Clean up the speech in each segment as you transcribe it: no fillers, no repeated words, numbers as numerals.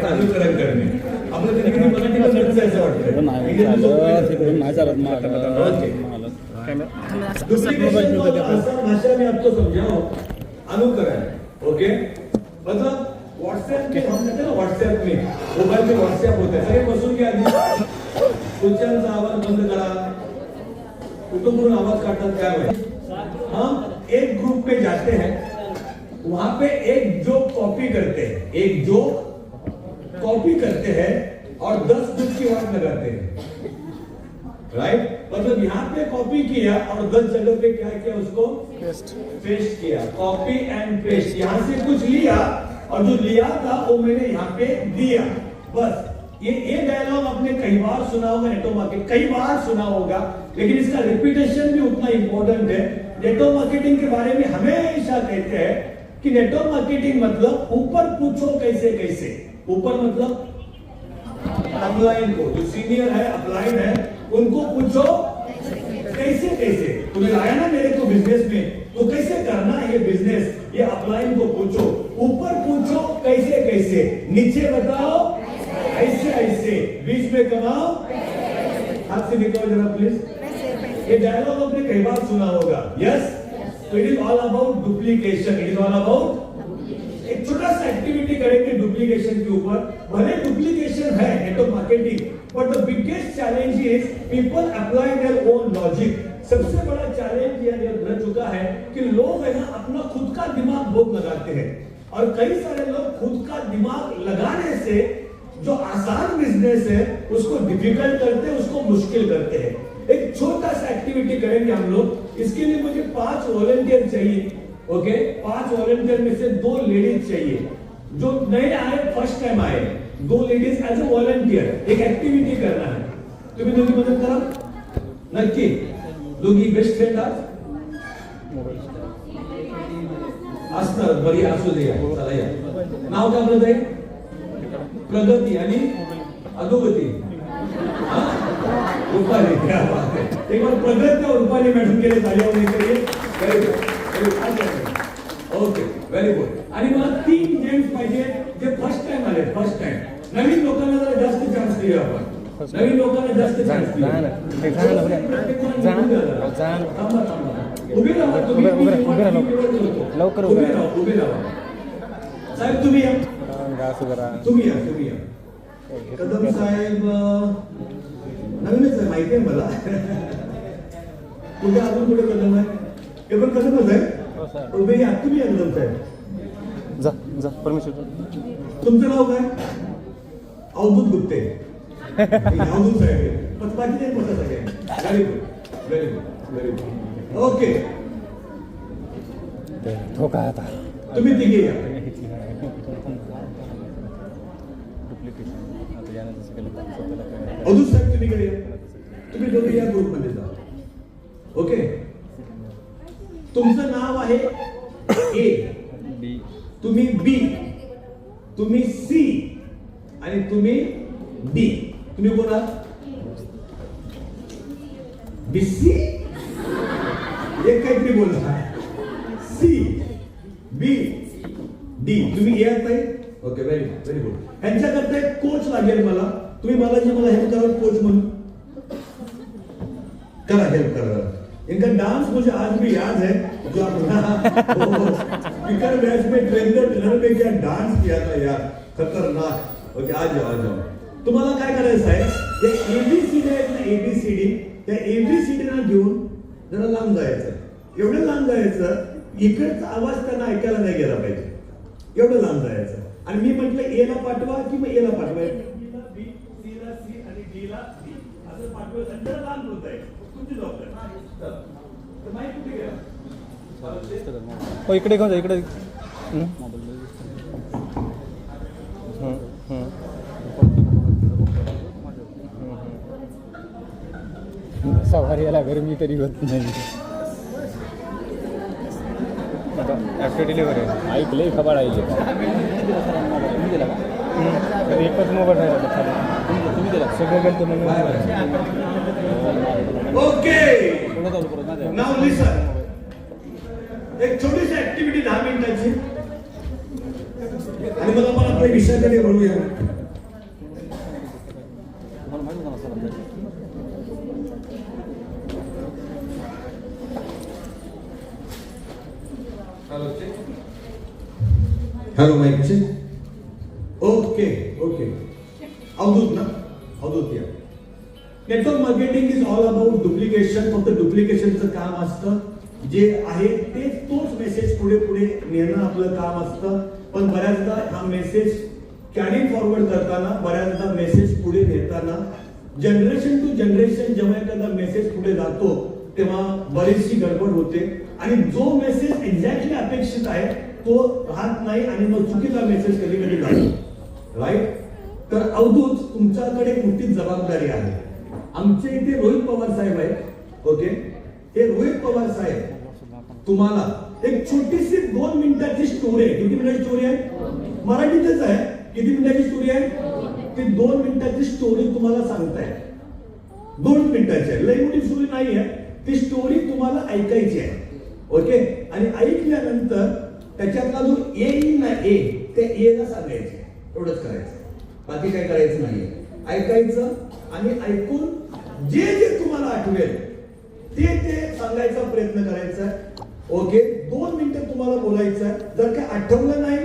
अनुकरण करणे आपलं कधी कधी मराठी असं वाटतं भाषा में आपको समझाओ अनुकरण ओके मतलब व्हाट्सएप में हम कहते हैं ना व्हाट्सएप में मोबाइल में व्हाट्सएप होता है सगळे बसून घ्या आधी खुर्च्यांचा आवाज बंद करा कुटुंबून आवाज काढतात काय होईल हम एक ग्रुप में जाते हैं वहां पे एक जोक कॉपी करते हैं एक जोक कॉपी करते हैं और 10 ग्रुप की बात लगाते हैं राइट मतलब यहाँ पे कॉपी किया और 10 जगह पे क्या किया उसको पेस्ट किया कॉपी एंड पेस्ट यहाँ से कुछ लिया और जो लिया था वो मैंने यहाँ पे दिया बस ये डायलॉग आपने कई बार सुना होगा नेटवर्क मार्केटिंग कई बार सुना होगा लेकिन इसका रिपीटेशन भी उतना इंपॉर्टेंट है नेटवर्क मार्केटिंग के बारे में हमेशा कहते हैं कि नेटवर्क मार्केटिंग मतलब ऊपर पूछो कैसे कैसे ऊपर मतलब अपलाइन को जो सीनियर है अपलाइन है उनको पूछो कैसे कैसे तुम्हें लाया ना मेरे को बिजनेस में तो कैसे करना है ये बिजनेस ये अपलाइन को पूछो ऊपर पूछो कैसे कैसे नीचे बताओ ऐसे ऐसे बीच में कमाओ हाथ से निकालो जरा प्लीज ये डायलॉग आपने कई बार सुना होगा यस तो it is all about duplication it is all about एक छोटा सा एक्टिविटी करेंगे डुप्लीकेशन के ऊपर भले डुप्लीकेशन है network marketing but the biggest challenge is people apply their own logic सबसे बड़ा चैलेंज यह रह चुका है कि लोग है ना अपना खुद का दिमाग बहुत लगाते हैं और कई सारे लोग खुद का दिमाग लगाने से जो आसान बिजनेस है उसको डिफिकल्ट करते हैं उसको मुश्किल करते हैं एक छोटा सा एक्टिविटी करेंगे हम लोग इसके लिए मुझे 5 वॉलंटियर चाहिए ओके 5 वॉलंटियर में से 2 लेडीज चाहिए जो नए आए फर्स्ट टाइम आए 2 लेडीज एज अ वॉलंटियर एक एक्टिविटी करना है तुम्ही दोघी मदत करा नक्की दोघी बेस्ट फ्रेंड असणार बरी असू दे चला या नाव काय म्हणत आहे प्रगती आणि अधोगती रुपाली क्या बात है एक बार प्रगति और रुपाली मैडम के लिए तालियां होनी चाहिए very good okay very good आणि मला 3 जेंट्स पाहिजे जे फर्स्ट टाइम आले फर्स्ट टाइम नवीन लोकांना जरा जास्त चान्स देऊया आपण नवीन लोकांना जास्त चान्स देऊया उभे राहा तुम्ही लवकर उभे राहा साहेब तुम्ही या तुम्ही या कदम साहेब नवीनच आहे माहिती आहे मला कुठे अजून कुठे कदम आहे हे पण कदमच आहे उभे या तुम्ही या कदम साहेब जा परमेश्वर तुमचं नाव काय अवधूत गुप्ते अवधूत साहेब पण बाकी नाही पता सगळे व्हेरी गुड ओके धोका आता तुम्ही तिघे या अवधूत साहेब तुम्ही कडे या तुम्ही दोघे या ग्रुप मध्ये जा ओके तुमचं नाव आहे ए बी तुम्ही बी तुम्ही सी आणि तुम्ही डी तुम्ही कोण आहात बी सी एक काहीतरी बोलता सी बी डी तुम्ही ए आहात ओके व्हेरी गुड ह्यांच्याकरता एक कोच लागेल मला तुम्ही मला हेल्प करा कोच म्हणून करा हेल्प करा इनका डांस मुझे आज भी याद है जो अपना स्पीकर मैच में ट्रेनर में क्या डांस किया था यार खतरनाक ओके आ जाओ तुम्हाला काय करायचं आहे हे एबीसीडी आहेत ना एबीसीडी त्या एबीसीडी ना घेऊन जरा लांब जायचं एवढं लांब जायचं इकडचा आवाज त्यांना ऐकायला नाही गेला पाहिजे एवढं लांब जायचं आणि मी म्हटलं ए ला पाठवा की मग ए ला पाठवा बी सी ला सी आणि डी ला डी असं पाठवायचं जरा लांब होत आहे तुमची जबाबदारी तर माहिती कुठे गेला इकडे घेऊन जा इकडे सवारी याला गरमी तरी होत नाही आफ्टर डिलिव्हरी ऐकले खबर आहे एकच मोबाईल राहिला तुम्ही दिला सगळं गेलं म्हणून ओके नाउ लिसन एक छोटीशी ऍक्टिव्हिटी 10 मिनिटाची आणि मग आपण आपल्या विषयाकडे वळूया. Hello mike check. Okay okay. Avdhoot ना, अवधूत या. Network marketing is all about duplication. फक्त डुप्लिकेशनचं काम असतं, जे आहे ते तोच मेसेज पुढे पुढे नेणं आपलं काम असतं. पण बऱ्याचदा हा मेसेज कॅरी फॉरवर्ड करताना, बऱ्याचदा मेसेज पुढे नेताना जनरेशन टू जनरेशन जेव्हा एखादा मेसेज पुढे जातो तेव्हा बरीचशी गडबड होते आणि जो मेसेज एक्झॅक्टली अपेक्षित आहे तो राहत नाही आणि मग चुकीचा मेसेज कधी कधी जातो. राईट. तर अवधूत तुमच्याकडे मोठी जबाबदारी आहे. आमचे इथे रोहित पवार साहेब आहेत. ओके. हे रोहित पवार साहेब तुम्हाला एक छोटीशी 2 मिनिटाची स्टोरी आहे. किती मिनिटाची स्टोरी आहे? मराठीतच आहे. किती मिनिटाची स्टोरी आहे? ती 2 मिनिटाची स्टोरी तुम्हाला सांगताय. 2 मिनिटाची आहे. लई मोठी स्टोरी नाही आहे. ती स्टोरी तुम्हाला ऐकायची आहे. ओके. आणि ऐकल्यानंतर त्याच्यातला जो ए येईल ना, ए ते ए ला सांगायचे. एवढंच करायचं. बाकी काय करायचं नाहीये. ऐकायचं आणि ऐकून जे जे तुम्हाला आठवेल ते ते सांगायचा प्रयत्न करायचा. ओके. 2 मिनिटं तुम्हाला बोलायचं. जर काय आठवलं नाही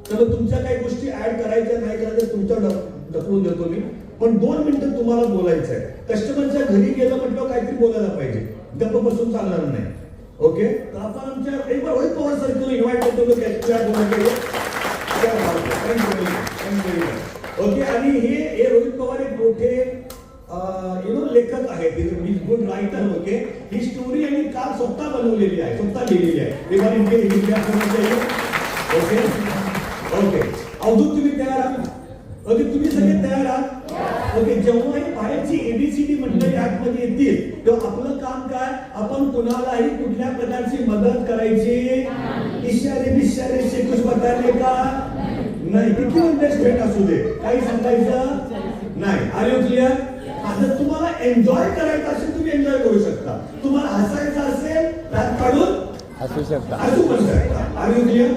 तर तुमच्या काही गोष्टी ऍड करायच्या नाही करायच्या तुमच्या ढकलून देतो मी. पण 2 मिनिटं तुम्हाला बोलायचं आहे. कस्टमरच्या घरी गेलं म्हटलं काहीतरी बोलायला पाहिजे. गप्प बसून चालणार नाही. ओके. तर आपण आमच्या एक बार रोहित पवार सर इन्व्हाइट करतो. ओके. आणि हे रोहित पवार एक मोठे लेखक आहेत. Good writer. ओके. ही स्टोरी आणि काल स्वतः बनवलेली आहे, स्वतः लिहिलेली आहे. एक बार इनके ओके ओके. अवधूत तुम्ही तयार आहात? ओके. तुम्ही सगळे तयार आहात? ओके. जेव्हा ही बाहेरची एबीसीडी मंडळी आतमध्ये येतील तेव्हा आपलं काम काय? आपण कुणालाही कुठल्या प्रकारची मदत करायची. इशारे बिशारे से कुछ बताने का नाही. किती इन्व्हेस्टमेंट असू दे काही सांगायचं नाही. Are you clear? जर तुम्हाला एन्जॉय करायचं असेल तुम्ही एन्जॉय करू शकता. तुम्हाला हसायचं असेल रात काढून हसू शकता, हसू पण शकता. Are you clear?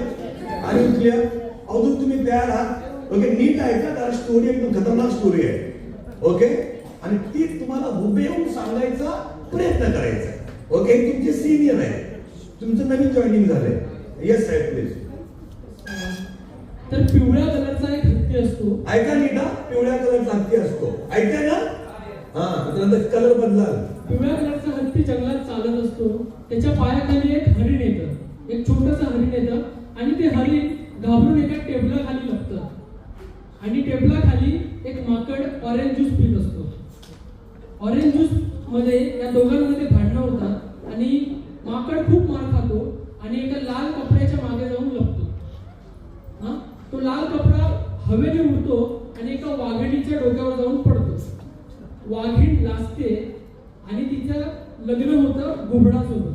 Are you clear? Avdhoot तुम्ही तयार आहात? ओके. नीट आहे का? कारण स्टोरी एकदम खतरनाक स्टोरी आहे. ओके. आणि ती तुम्हाला हुबेहूब सांगायचा प्रयत्न करायचा. ओके. तुमचे सिनियर आहे, तुमचं नवीन जॉईनिंग झालंय. येस साहेब प्लीज. तर पिवळ्या कलरचा एक हत्ती असतो. ऐका नीट. पिवळ्या कलरचा हत्ती असतो. ऐका ना. हा. कलर बदलाल. पिवळ्या कलरचा हत्ती जंगलात चालत असतो. त्याच्या पायाखाली एक हरिण येतं, एक छोटंसं हरिण येतं आणि ते हरिण घाबरून एका टेबलाखाली लपतं आणि टेबलाखाली एक माकड ऑरेंज ज्यूस पित असतो. ऑरेंज ज्यूस मध्ये या दोघांमध्ये भांडणं होतात आणि माकड खूप मार खातो आणि एका लाल कपड्याच्या मागे जाऊन लपतो. हा. तो लाल कपडा हवेने उडतो आणि एका वाघिणीच्या डोक्यावर जाऊन पडतो. वाघीण लाजते आणि तिचं लग्न होतं घुबडासोबत.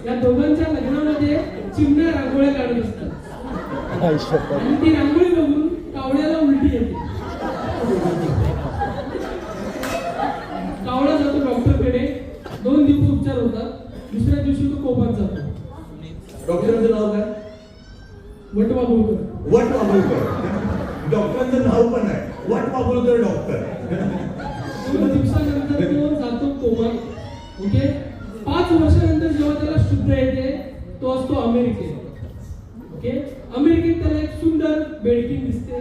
या दोघांच्या लग्नामध्ये चिमण्या रांगोळ्या काढत असतात आणि ती रांगोळी बघून कावळ्याला उलटी येते. कावळा जातो डॉक्टरकडे. 2 दिवस उपचार होतात. दुसऱ्या दिवशी तो कोमात जातो. डॉक्टरचं नाव काय? वटवाघूळकर. वटवाघूळकर. डॉक्टरांचं नाव पण आहे वटवाघूळकर डॉक्टर. 2 दिवसानंतर तो जातो कोमात. ओके. 5 वर्षानंतर जेव्हा त्याला शुद्ध येते तो असतो अमेरिकेत. ओके. अमेरिकेत त्याला एक सुंदर बेडकीन दिसते.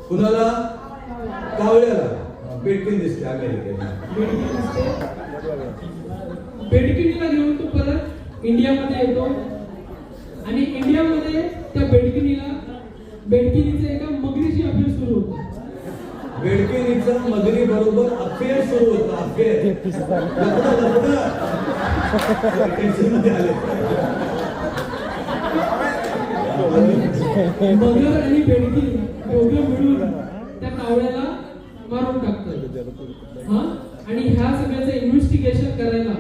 कुणाला? कावळ्याला बेडकीन दिसते अमेरिकेत. बेडकीन दिसते. बेडकिनीला घेऊन तो परत इंडियामध्ये येतो आणि इंडियामध्ये त्या बेडकिनीचं एका मगरीशी अफेअर सुरू होतं. बेडकिनीचं मगरी बरोबर अफेअर सुरू होतं. अफेअर. मगर आणि बेडकी दोघं मिळून त्या कावळ्याला मारून टाकतात. हा. आणि ह्या सगळ्याचं इन्व्हेस्टिगेशन करायला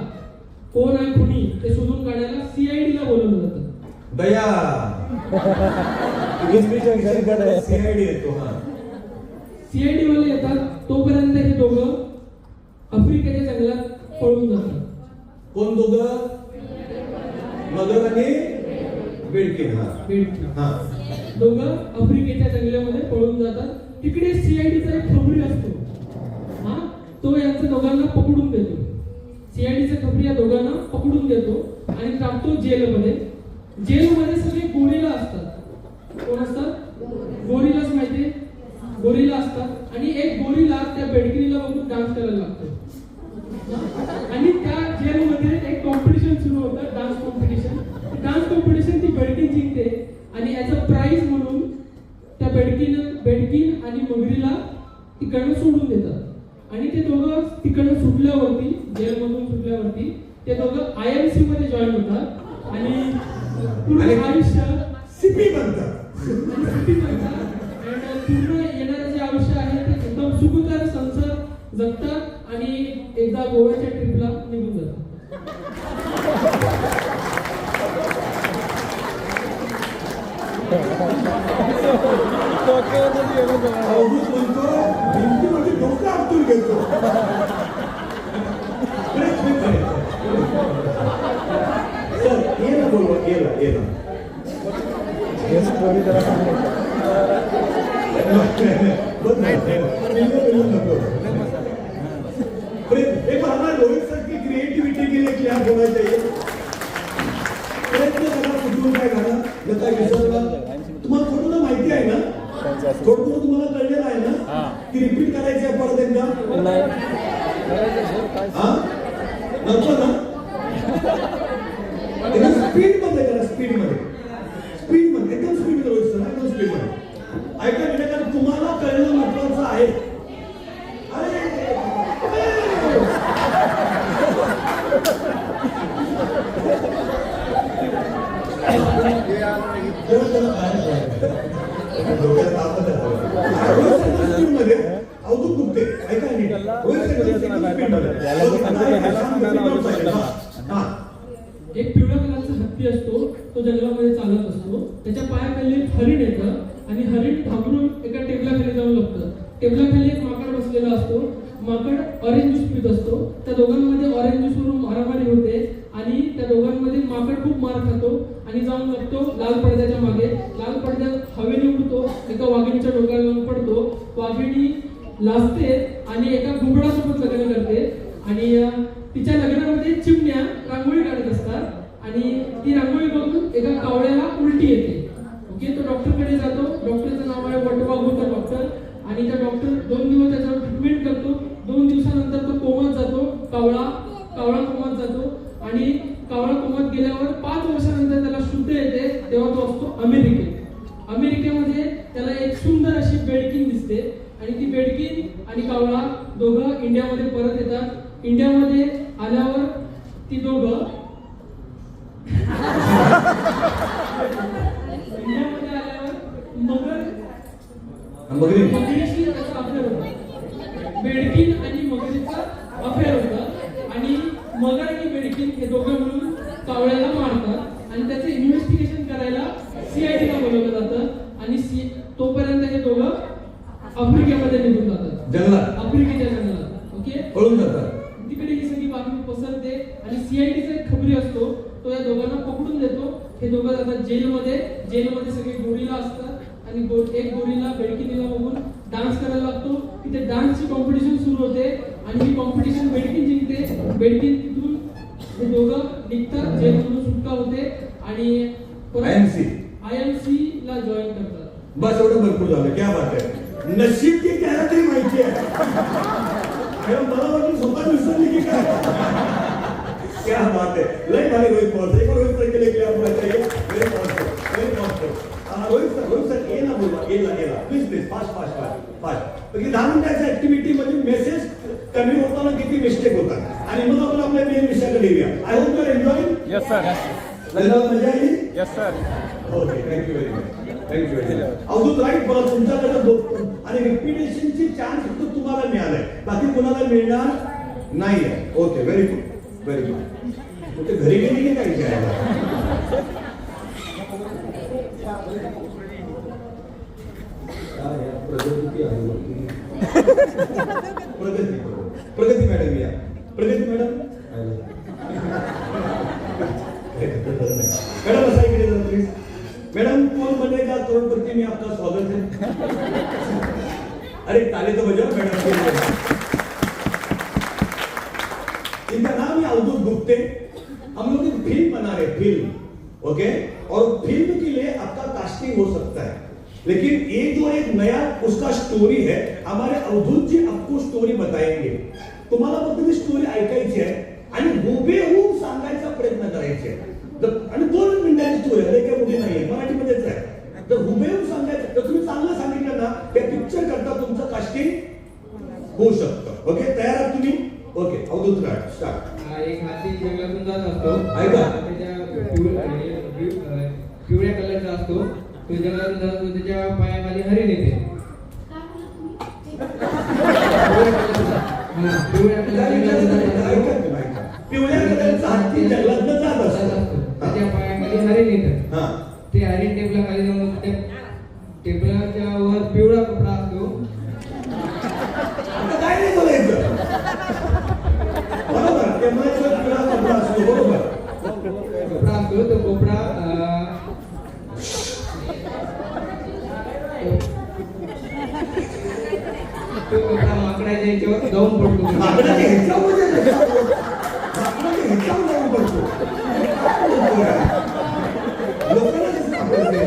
कोण आहे खुनी ते शोधून काढायला CID ला बोलवलं जातं. दया. CID येतो. हा. CID वाले येतात. तोपर्यंत कोण दोघं? मगर आणि बेडकीन. हा बेडकीन. हा दोघं आफ्रिकेच्या जंगलामध्ये पळून जातात. तिकडे सीआयडीचा एक खबरी असतो. हा, तो यांच्या दोघांना पकडून देतो. सीआयडीचा खबरी या दोघांना पकडून देतो आणि टाकतो जेलमध्ये. जेलमध्ये सगळे गोरिला असतात. कोण असतात? गोरिलाच माहिती, गोरिला असतात. आणि एक गोरिला त्या बेडकिनीला बघून डान्स करायला लागतो. आणि त्या जेलमध्ये एक कॉम्पिटिशन सुरू होतं, डान्स कॉम्पिटिशन. डान्स कॉम्पिटिशन ती बेडकीन जिंकते आणि याचं प्राइज म्हणून त्या बेडकीन आणि मगरीला तिकडनं सोडून देतात. आणि ते दोघं तिकडनं सुटल्यावरती, जेलमधून सुटल्यावरती ते दोघं IMC मध्ये जॉईन होतात आणि पूर्ण आयुष्य सिपी बनतात. पूर्ण येणारं जे आयुष्य आहे ते एकदम सुखकर संसार जगतात आणि एकदा गोव्याच्या ट्रिपला निघून जातात. अवधूत म्हणतो भिंतीमध्ये डोकं आपटून घेतो. सर ये ना बोलवा, ये ना ये ना. एक हमारे रोहित सर की क्रिएटिविटी के लिए क्या होना चाहिए? प्रयत्न करा कुठून काय घाला लता विसरला. तुम्हाला थोडं माहिती आहे ना? थोडं तुम्हाला कळलेलं आहे ना की रिपीट करायचं आहे परत एकदा? हा नको ना? स्पीड मध्ये करा, स्पीड मध्ये एकदम स्पीड मध्ये रोहित सर, एकदम स्पीड मध्ये ऐका. कारण तुम्हाला कळणं महत्वाचं आहे. अवधूत गुप्ते ऐका. एक पिवळ्या कलरचा हत्ती असतो, तो जंगलामध्ये चालत असतो. त्याच्या पायाखाली एक हरिण येतं आणि हरिण घाबरून एका टेबलाखाली जाऊन लपतं. टेबलाखाली एक माकड बसलेला असतो. माकड ऑरेंज ज्यूस पित असतो. त्या दोघांमध्ये ऑरेंज ज्यूस वरून मारामारी होते आणि त्या दोघांमध्ये माकड खूप मार खातो आणि जाऊन लपतो लाल पडद्याच्या मागे. लाल पडद्यात हवेने उडतो, एका वाघिणीच्या डोक्याला जाऊन पडतो. वाघिणी लाजते आणि एका घुबडासोबत लग्न करते आणि तिच्या लग्नामध्ये चिमण्या रांगोळी काढत असतात आणि ती रांगोळी बघून एका कावळ्याला उलटी येते. ओके, तो डॉक्टरकडे जातो. डॉक्टरचं नाव आहे वटवाघूचा डॉक्टर आणि त्या डॉक्टर 2 दिवस त्याच्यावर ट्रीटमेंट करतो. 2 दिवसानंतर तो कोमात जातो. कावळा कोमात जातो आणि कावळा कोमात गेल्यावर 5 वर्षानंतर त्याला शुद्ध येते. तेव्हा तो असतो अमेरिकेमध्ये त्याला एक सुंदर अशी बेडकीन दिसते आणि ती बेडकीन आणि कावळा दोघं इंडियामध्ये परत येतात. इंडियामध्ये आल्यावर ती दोघं इंडियामध्ये आल्यावर मगरीशी त्याचा अफेअर होता. बेडकीन आणि मगरीचा अफेअर होता आणि मगर आणि बेडकीन हे दोघं मिळून कावळ्याला मारतात आणि त्याचे इन्व्हेस्टिगेशन करायला CIDला बोलवलं जातं आणि तोपर्यंत हे दोघं आफ्रिकेमध्ये निघून जातात, जंगलात, आफ्रिकेच्या जंगलात. ओके, पळून जातात. तिकडे ही सगळी बातमी पसरते आणि CIDचा एक खबरी असतो, तो या दोघांना पकडून देतो. हे दोघं जातात जेलमध्ये सगळे गोरिला असतात आणि एक गोरिला बेडकिनीला बघून डान्स करायला लागतो. तिथे डान्सची कॉम्पिटिशन सुरू होते आणि ही कॉम्पिटिशन बेडकिन जिंकते. बेडकिन तिथून हे दोघं निघतात, जेलमधून सुटका होते आणि IMC ला जॉईन करतात. बस एवढं भरपूर झालं. क्या बात आहे. नशीब की त्याला तरी माहिती आहे. मला वाटलं स्वतः विसरली की काय. क्या बात है. लय भारी रोहित पवार. एक रोहित सर के लिए क्या बोलना चाहिए. Very positive. रोहित सर ये ना बोलवा, ये ना प्लीज फास्ट. म्हणजे 10 मिनिटाच्या ऍक्टिव्हिटी मध्ये मेसेज कमी होताना किती मिस्टेक होतात आणि मग आपण आपल्या मेन विषयाकडे येऊया. I hope you are enjoying. Yes sir. मजा आली. Yes sir. Okay, thank you very much. Avdhoot right. मला तुमच्याकडे आणि रिपिटेशनची चान्स फक्त तुम्हाला मिळालाय, बाकी कोणाला मिळणार नाही आहे. Okay, very good. कुठे घरी गेली की काय विचारायला. प्रगती मॅडम या. प्रगती मॅडम मॅडम असा इकडे जा प्लीज. मॅडम कौन बनेगा करोडपती में आपका स्वागत है. अरे ताली तो बजाओ मैडम के लिए. इनका नाम है अवधूत गुप्ते. हम लोग एक फिल्म बना रहे फिल्म. ओके, और फिल्म के लिए आपका कास्टिंग हो सकता है, लेकिन ये जो एक नया उसका स्टोरी है, हमारे अवधूत जी आपको स्टोरी बताएंगे. तुम्हाला फक्त ती स्टोरी ऐकायची आहे आणि हुबेहूब सांगायचा प्रयत्न करायचे आहे. आणि 2 मिनिटांची स्टोरी आहे, काही मोठी नाहीये, मराठीमध्येच आहे. तर हुबेहूब सांगायचं, तर तुम्ही चांगलं सांगितलं ना, त्या पिक्चर करता तुमचं कास्टिंग होऊ शकतं. ओके, तयार आहात तुम्ही? ओके, अवधूत राठ स्टार्ट. एक हाती जंगलातून जात असतो. ऐका. त्याच्या पिवळ्या कलरचा असतो. तो जंगलातून जात असतो, त्याच्या पायाखाली हरिण येते. पिवळ्या कलरचा हत्ती जंगलातनं जात असतो. त्याच्या पायाखाली हरिण येतं. हा, ते हरिण टेबला खाली जाऊन त्या टेबलाच्या वर पिवळा कपडा असतो. आता काय नाही बोलायचं. बरोबर, टेबलाच्या पिवळा कपडा असतो. बरोबर, कपडा असतो. तो कपडा तो कपडा माकडाच्या याच्यावर जाऊन पडतो. माकडाच्या ह्याच्यामध्ये माकडाच्या ह्याच्यावर जाऊन पडतो. लोकांना कसं सापडते?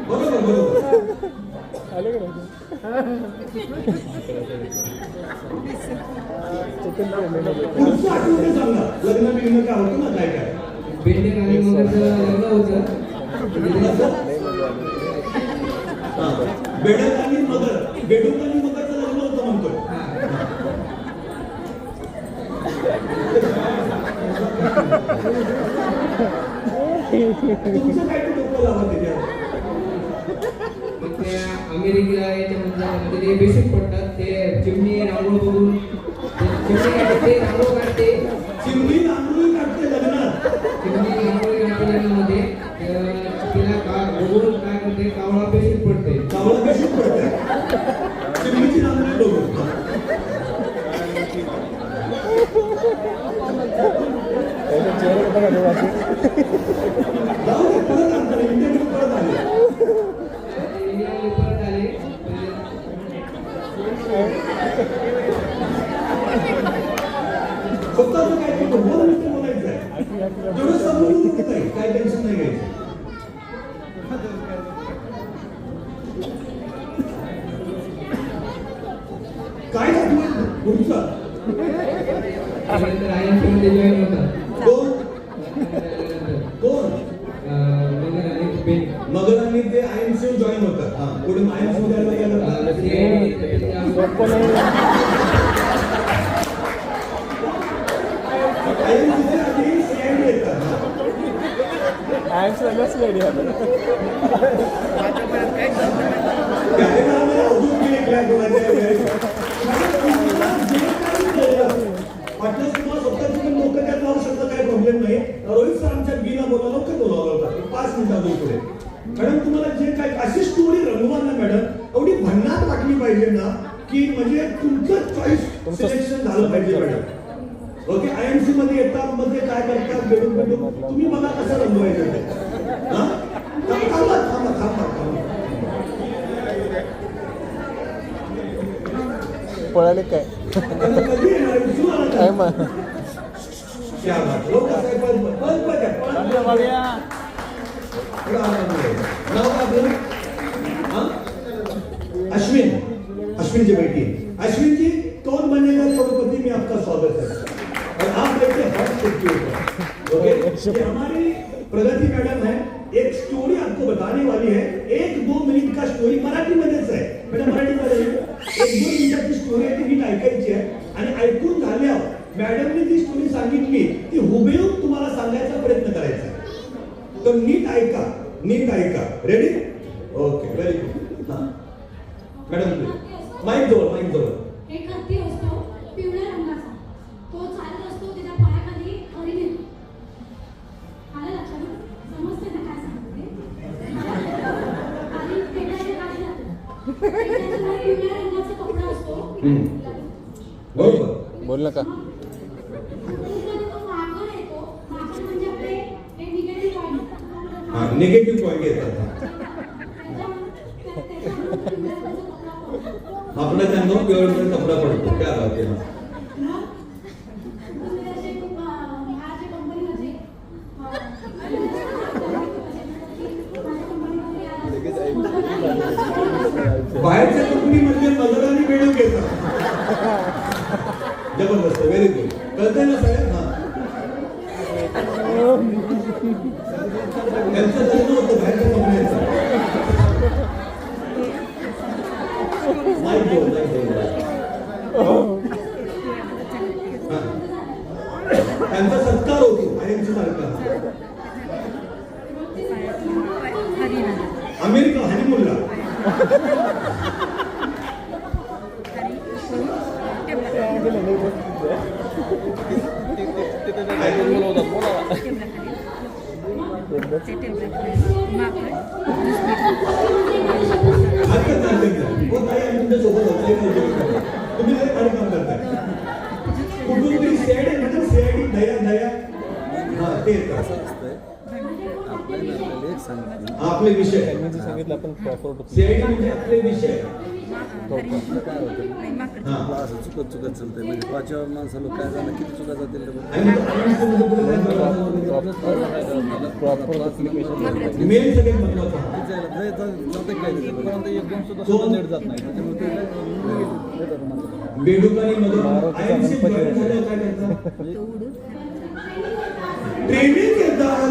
बरोबर बरोबर. आले का नाही? पुढचं आठवण सांगा. लग्न बिग्न काय होतं ना, काय काय बेंडेक आणि मगरचं लग्न होतं. बेडक आणि मगर, बेडूक आणि मगरचं लग्न होतं म्हणतो. तुमचं काय ते डोकं लावा त्याच्यावर. मग त्या अमेरिकेला याच्यामध्ये ते बेसिक पडतात. ते चिमणी रांगोळ बघून चिमणी काढते, रांगोळ काढते. चिमणी रांगोळी काढते लग्नात. चिमणी रांगोळी काढते लग्नामध्ये. तिला बघून काय करते, कावळा बेसिक पडते. कावळा कशी पडते? चिमणीची रांगोळी बघून. चेहरे कुठं काढले बाकी? जाऊ दे, परत आणतात. इंडियामध्ये परत आले. इंडियामध्ये परत आले. स्वतःचं काय ते 2 मिनिटं बोलायचं आहे. जेवढं समजून घेत नाही, काय टेन्शन नाही घ्यायचं. काय झालं पुढचं? त्यानंतर IMC मध्ये जॉईन होतात. कोण कोण? मगर आणि बेंड. मगर आणि ते IMC जॉईन होतात. हा, पुढे IMC मध्ये आलं गेलं. सोपं नाही. IMC चे आधी CID येतात. आय एम सगळंच रेडी आहे. त्याच्या काळामध्ये अवधूत गेले काय बोलायचे वेळेस. वाटल्यास तुम्हाला स्वतःची पण लोक त्यात लावू शकता, काही प्रॉब्लेम नाही. रोहित सर आमच्या बीला बोलावलं, लवकर बोलावलं होता 5 मिनिटात पुढे. मॅडम तुम्हाला जे काय अशी स्टोरी रंगवा ना मॅडम, एवढी भन्नाट वाटली पाहिजे ना, की म्हणजे तुमचं चॉईस सिलेक्शन झालं पाहिजे मॅडम. ओके, IMC मध्ये येतात, मध्ये काय करतात, बेडूक बेडूक तुम्ही बघा कसं रंगवायचं ते. हा, थांबा थांबा थांबा थांबा. पळाले काय? कधी येणार आहे? उचलू आला काय का? मग? क्या बात. लोक काय पळत बघा. नाव काय आपलं? हा? अश्विन. अश्विनची बेटी. अश्विन जी, कौन बनेगा करोड़पति में आपका स्वागत है. और आप देखते हैं हॉट स्टिक के ऊपर. ओके, ये हमारी प्रगति मैडम है. एक स्टोरी आपको बताने वाली है. 1-2 मिनिट का स्टोरी मराठीमध्येच आहे. मॅडम मराठीमध्ये 1-2 मिनिटाची स्टोरी आहे, ती नीट ऐकायची आहे. आणि ऐकून झाल्यावर मॅडमने जी स्टोरी सांगितली ती हुबेहूब तुम्हाला सांगायचा प्रयत्न करायचा आहे. तर नीट ऐका, नीट ऐका. रेडी? Okay, very good. हा मॅडम प्लीज माईक जवळ. एक हत्ती असतो पिवळ्या रंगाचा. तो चालत असतो, त्याच्या पायाखाली हरिण येतो. आलं लक्षात? समजते ना काय सांगते? आलं पिवळ्या रंगाचा कपडा असतो. बरोबर. बोल नका. त्याच्यामध्ये तो मागं येतो. मागं म्हणजे आपले हे निगेटिव्ह पॉईंट. हा निगेटिव्ह पॉईंट येतात. आपला त्यांना पिवळा कपडा पडतो. काय बात आहे. बाहेरच्या कंपनीमध्ये मजुरांनी मिळून घेतात. जबरदस्त. Very good. कळतंय ना साहेब. हा त्यांचं लग्न होतं बाहेरच्या कंपनीचं. नाही बोल. त्यांचा सत्कार होतो आयएमसी सारखा. अमेरिका हनीमूनला. तुम्ही काय काम करताय. कुठून तरी सीआयडी म्हणजे सीआयडी दया दया. हा ते आपले विषय सांगितलं आपण प्रॉपर सीआयडी म्हणजे आपले विषय. चुकत चालतंय म्हणजे 5 माणसाला काय झालं किती चुका जातील प्रॉपर ॲप्लिकेशन मेल सगळ्यात महत्वाचा. बेडुकानीमध्ये आयएमसी जॉईन झाल्यावर काय करतात. ट्रेनिंग घेतात.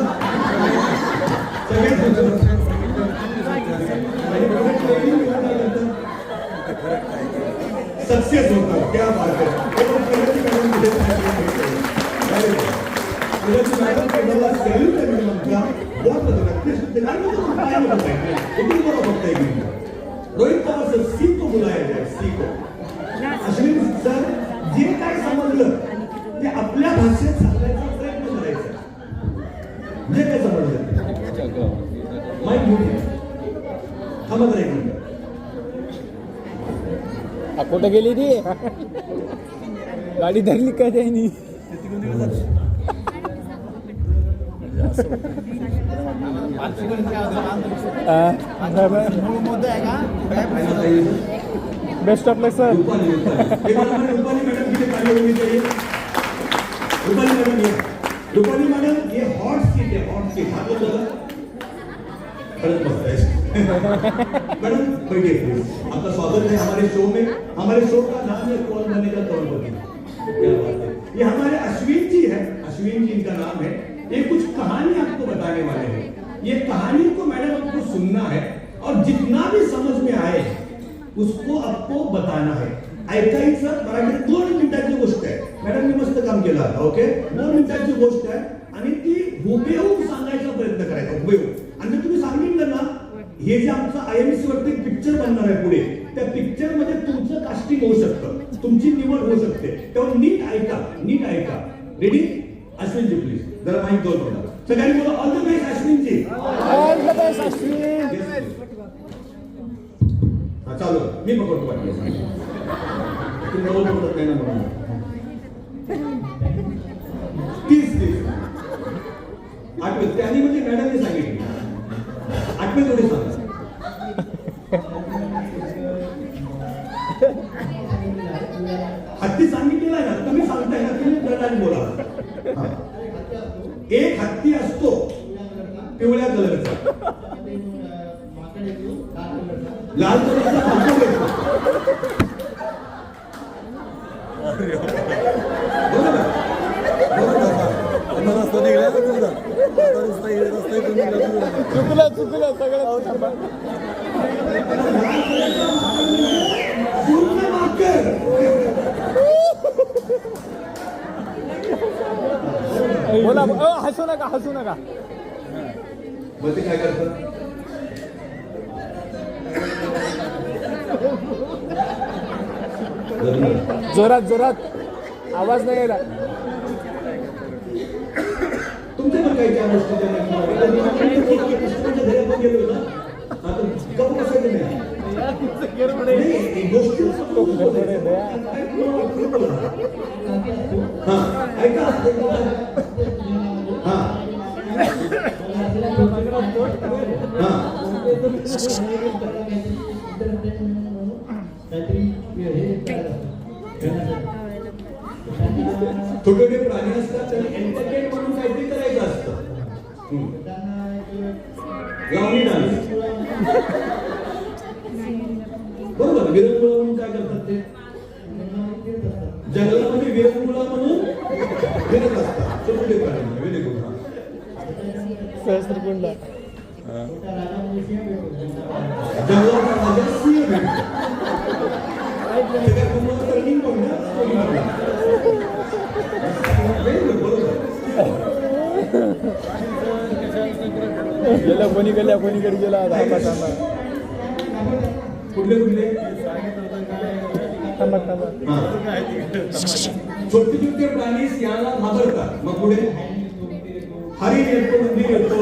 सक्सेस होतात. क्या बात है. रोहित पवार सर सी को बुलाया जाए. सी को अश्विन सर जे काय समजलं ते आपल्या भाषेत सांगायचा प्रयत्न करायचा. जे काय समजलं माहिती घेऊन थांबा जरा एक मिनिट. कुठं गेली ती गाडी धरली काय त्यांनी. Best of luck sir. Rupali madam की ताली होनी चाहिए. रूपाली मैडम ये हॉट सीट है. हॉट सीट आप लोग बोला खड़े मस्त है. मैडम बैठिए प्लीज. आपका स्वागत है हमारे शो में. हमारे शो का नाम है कौन बनेगा करोड़पति. क्या बात है. ये हमारे अश्विन जी है. अश्विन जी इनका नाम है. ये कुछ कहानी आपको बताने वाले हैं. ये कहानी को मैडम आपको सुनना है और जितना भी समझ में आए उसको आपको बताना है. ऐकायचं. मराठीत 2 मिनिटाची गोष्ट आहे. मॅडमने मस्त काम केलं आता. ओके 2 मिनिटाची गोष्ट आहे आणि ती हुबेहूब सांगायचा प्रयत्न करायचा. हुबेहूब. आणि जर तुम्ही सांगितलं ना हे जे आमचं आयएमसी वरती पिक्चर बनणार आहे पुढे त्या पिक्चर मध्ये तुमचं कास्टिंग होऊ शकतं. तुमची निवड होऊ शकते. तेव्हा नीट ऐका. नीट ऐका. रेडी. अश्विन जी प्लीज जरा माहिती दोन बोला. सगळ्यांनी बोला all the best Ashwin ji. All the best Ashwin. हा चालू. मी पकडतो वाटलं. तुम्ही रोल पकडत नाही ना म्हणून. 30 आठवत त्यांनी म्हणजे मॅडमने सांगितलं. आठवत थोडी सांगा. हत्ती सांगितलेला आहे ना. तुम्ही सांगताय ना. तुम्ही प्रणाली बोला. एक हत्ती असतो पिवळ्या कलरचा. लाल कलरचा हत्ती असतो. चुकलं सगळं. बोला. हसू नका. मग ते काय करतात. जोरात आवाज नाही यायला. तुमच्या पण काही त्या गोष्टी गेलो ना. आता कप बसायचं नाही. छोटे छोटे प्राणी असतात त्यांना एंटरटेन म्हणून काहीतरी करायचं असतं. लावणी डान्स बरोबर. विरंगुळा म्हणून काय करतात ते जंगलामध्ये विरंगुळा म्हणून फिरत असतात छोटे प्राणी. Very good. सहस्त्रकुंड जंगलाचा राजा सिंह भेटतो. त्याच्या तुम्हाला रनिंग गेल्या कोणीकडे गेला कुठले कुठले थांबा थांबा. छोटे छोटे प्राणी याला घाबरतात. मग पुढे हरिण येतो, मंदिर येतो,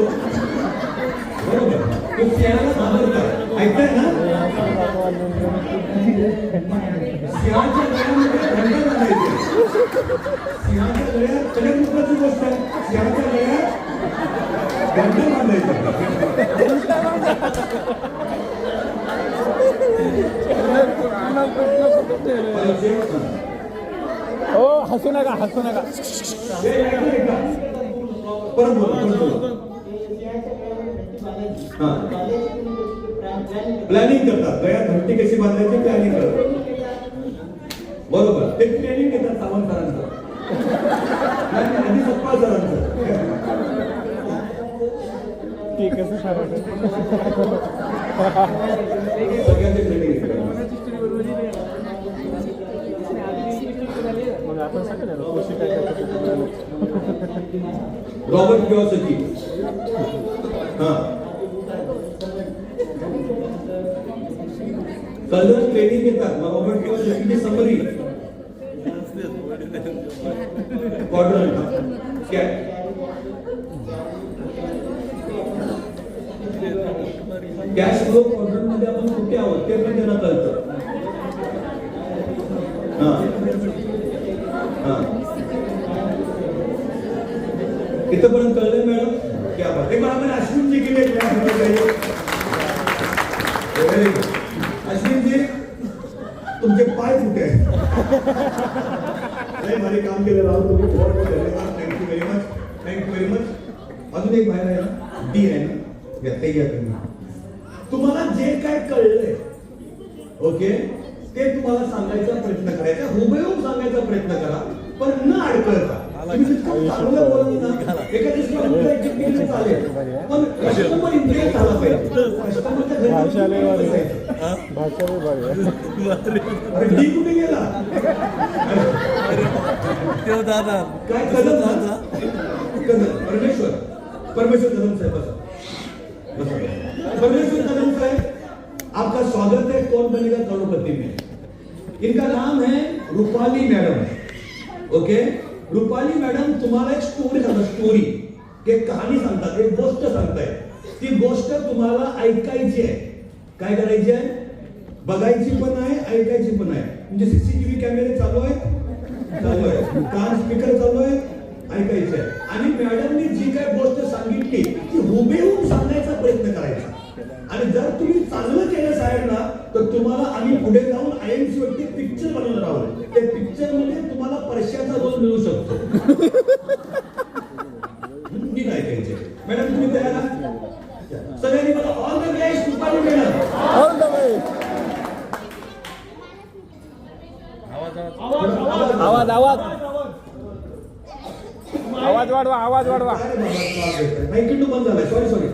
बरोबर. तो सिंहाला घाबरतात. ऐकताय ना? सिंहाच्या गळ्यामध्ये घंटा बांधायची. सिंहाच्या गळ्यात सगळ्यात महत्वाची गोष्ट आहे. सिंहाच्या गळ्यात घंटा बांधायची. हो हसू नका हसू नका. परत बोला. प्लॅनिंग करतात. गळ्यात घंटी कशी बांधायची प्लॅनिंग करतात. बरोबर. ते ट्रेनिंग घेतात सावंत सरांचं. आधी सप्पा सरांचं. ते कसं सांगत सगळ्यांचे ट्रेनिंग घेतात. मग आपण सांगितलं रॉबर्ट किओसाकी. कलर ट्रेनिंग घेतात. मग रॉबर्ट किओसाकीची समरी कॅश फ्लो क्वाड्रंट मध्ये आपण कुठे आहोत ते पण त्यांना कळतं. इथपर्यंत कळलंय मॅडम? क्या बात आहे. आपण अश्विनजी गेले. अश्विनजी तुमचे पाय कुठे आहेत? नाही भारी काम केलं राहू तुम्ही. Thank you very much. Thank you very much. अजून एक बाहेर आहे ना, डी आहे ना, घेता घ्या तुम्ही. तुम्हाला जे काय कळलंय ओके ते तुम्हाला सांगायचा प्रयत्न करायचा. हुबेहूब सांगायचा प्रयत्न करा पण न अडकळता. तुम्ही चांगलं बोलत ना एका दिवशी चालेल पण कस्टमर इम्प्रेस झाला पाहिजे. कस्टमरच्या घरी अरे डी कुठे गेला? दादा काय कदम दादा परमेश्वर कदम साहेब बसा. परमेश्वर कदम साहेब आपका स्वागत है कौन बनेगा करोड़पति में. इनका नाम है Rupali madam. Okay. Rupali madam तुम्हाला एक स्टोरी सांगतात. स्टोरी एक कहाणी सांगतात. एक गोष्ट सांगताय. ती गोष्ट तुम्हाला ऐकायची आहे. काय करायची आहे? बघायची पण आहे ऐकायची पण आहे. म्हणजे सीसीटीव्ही कॅमेरे चालू आहे कार स्पीकर चालू आहे ऐकायचं आहे. आणि मॅडमनी जी काय गोष्ट सांगितली ती हुबेहूब सांगण्याचा प्रयत्न करायचा. आणि जर तुम्ही चांगलं केलं साहेबला तर तुम्हाला आम्ही पुढे जाऊन IMC वरती पिक्चर बनवणार आहोत. त्या पिक्चर मध्ये तुम्हाला परश्याचा रोल मिळू शकतो. नीट ऐकायचे. मॅडम तुम्ही तयार आहात? सगळ्यांनी मला all the best. Rupali madam all the best. आवाज आवाज आवाज वाढवा आवाज वाढवा. माईक बंद झालाय. सॉरी.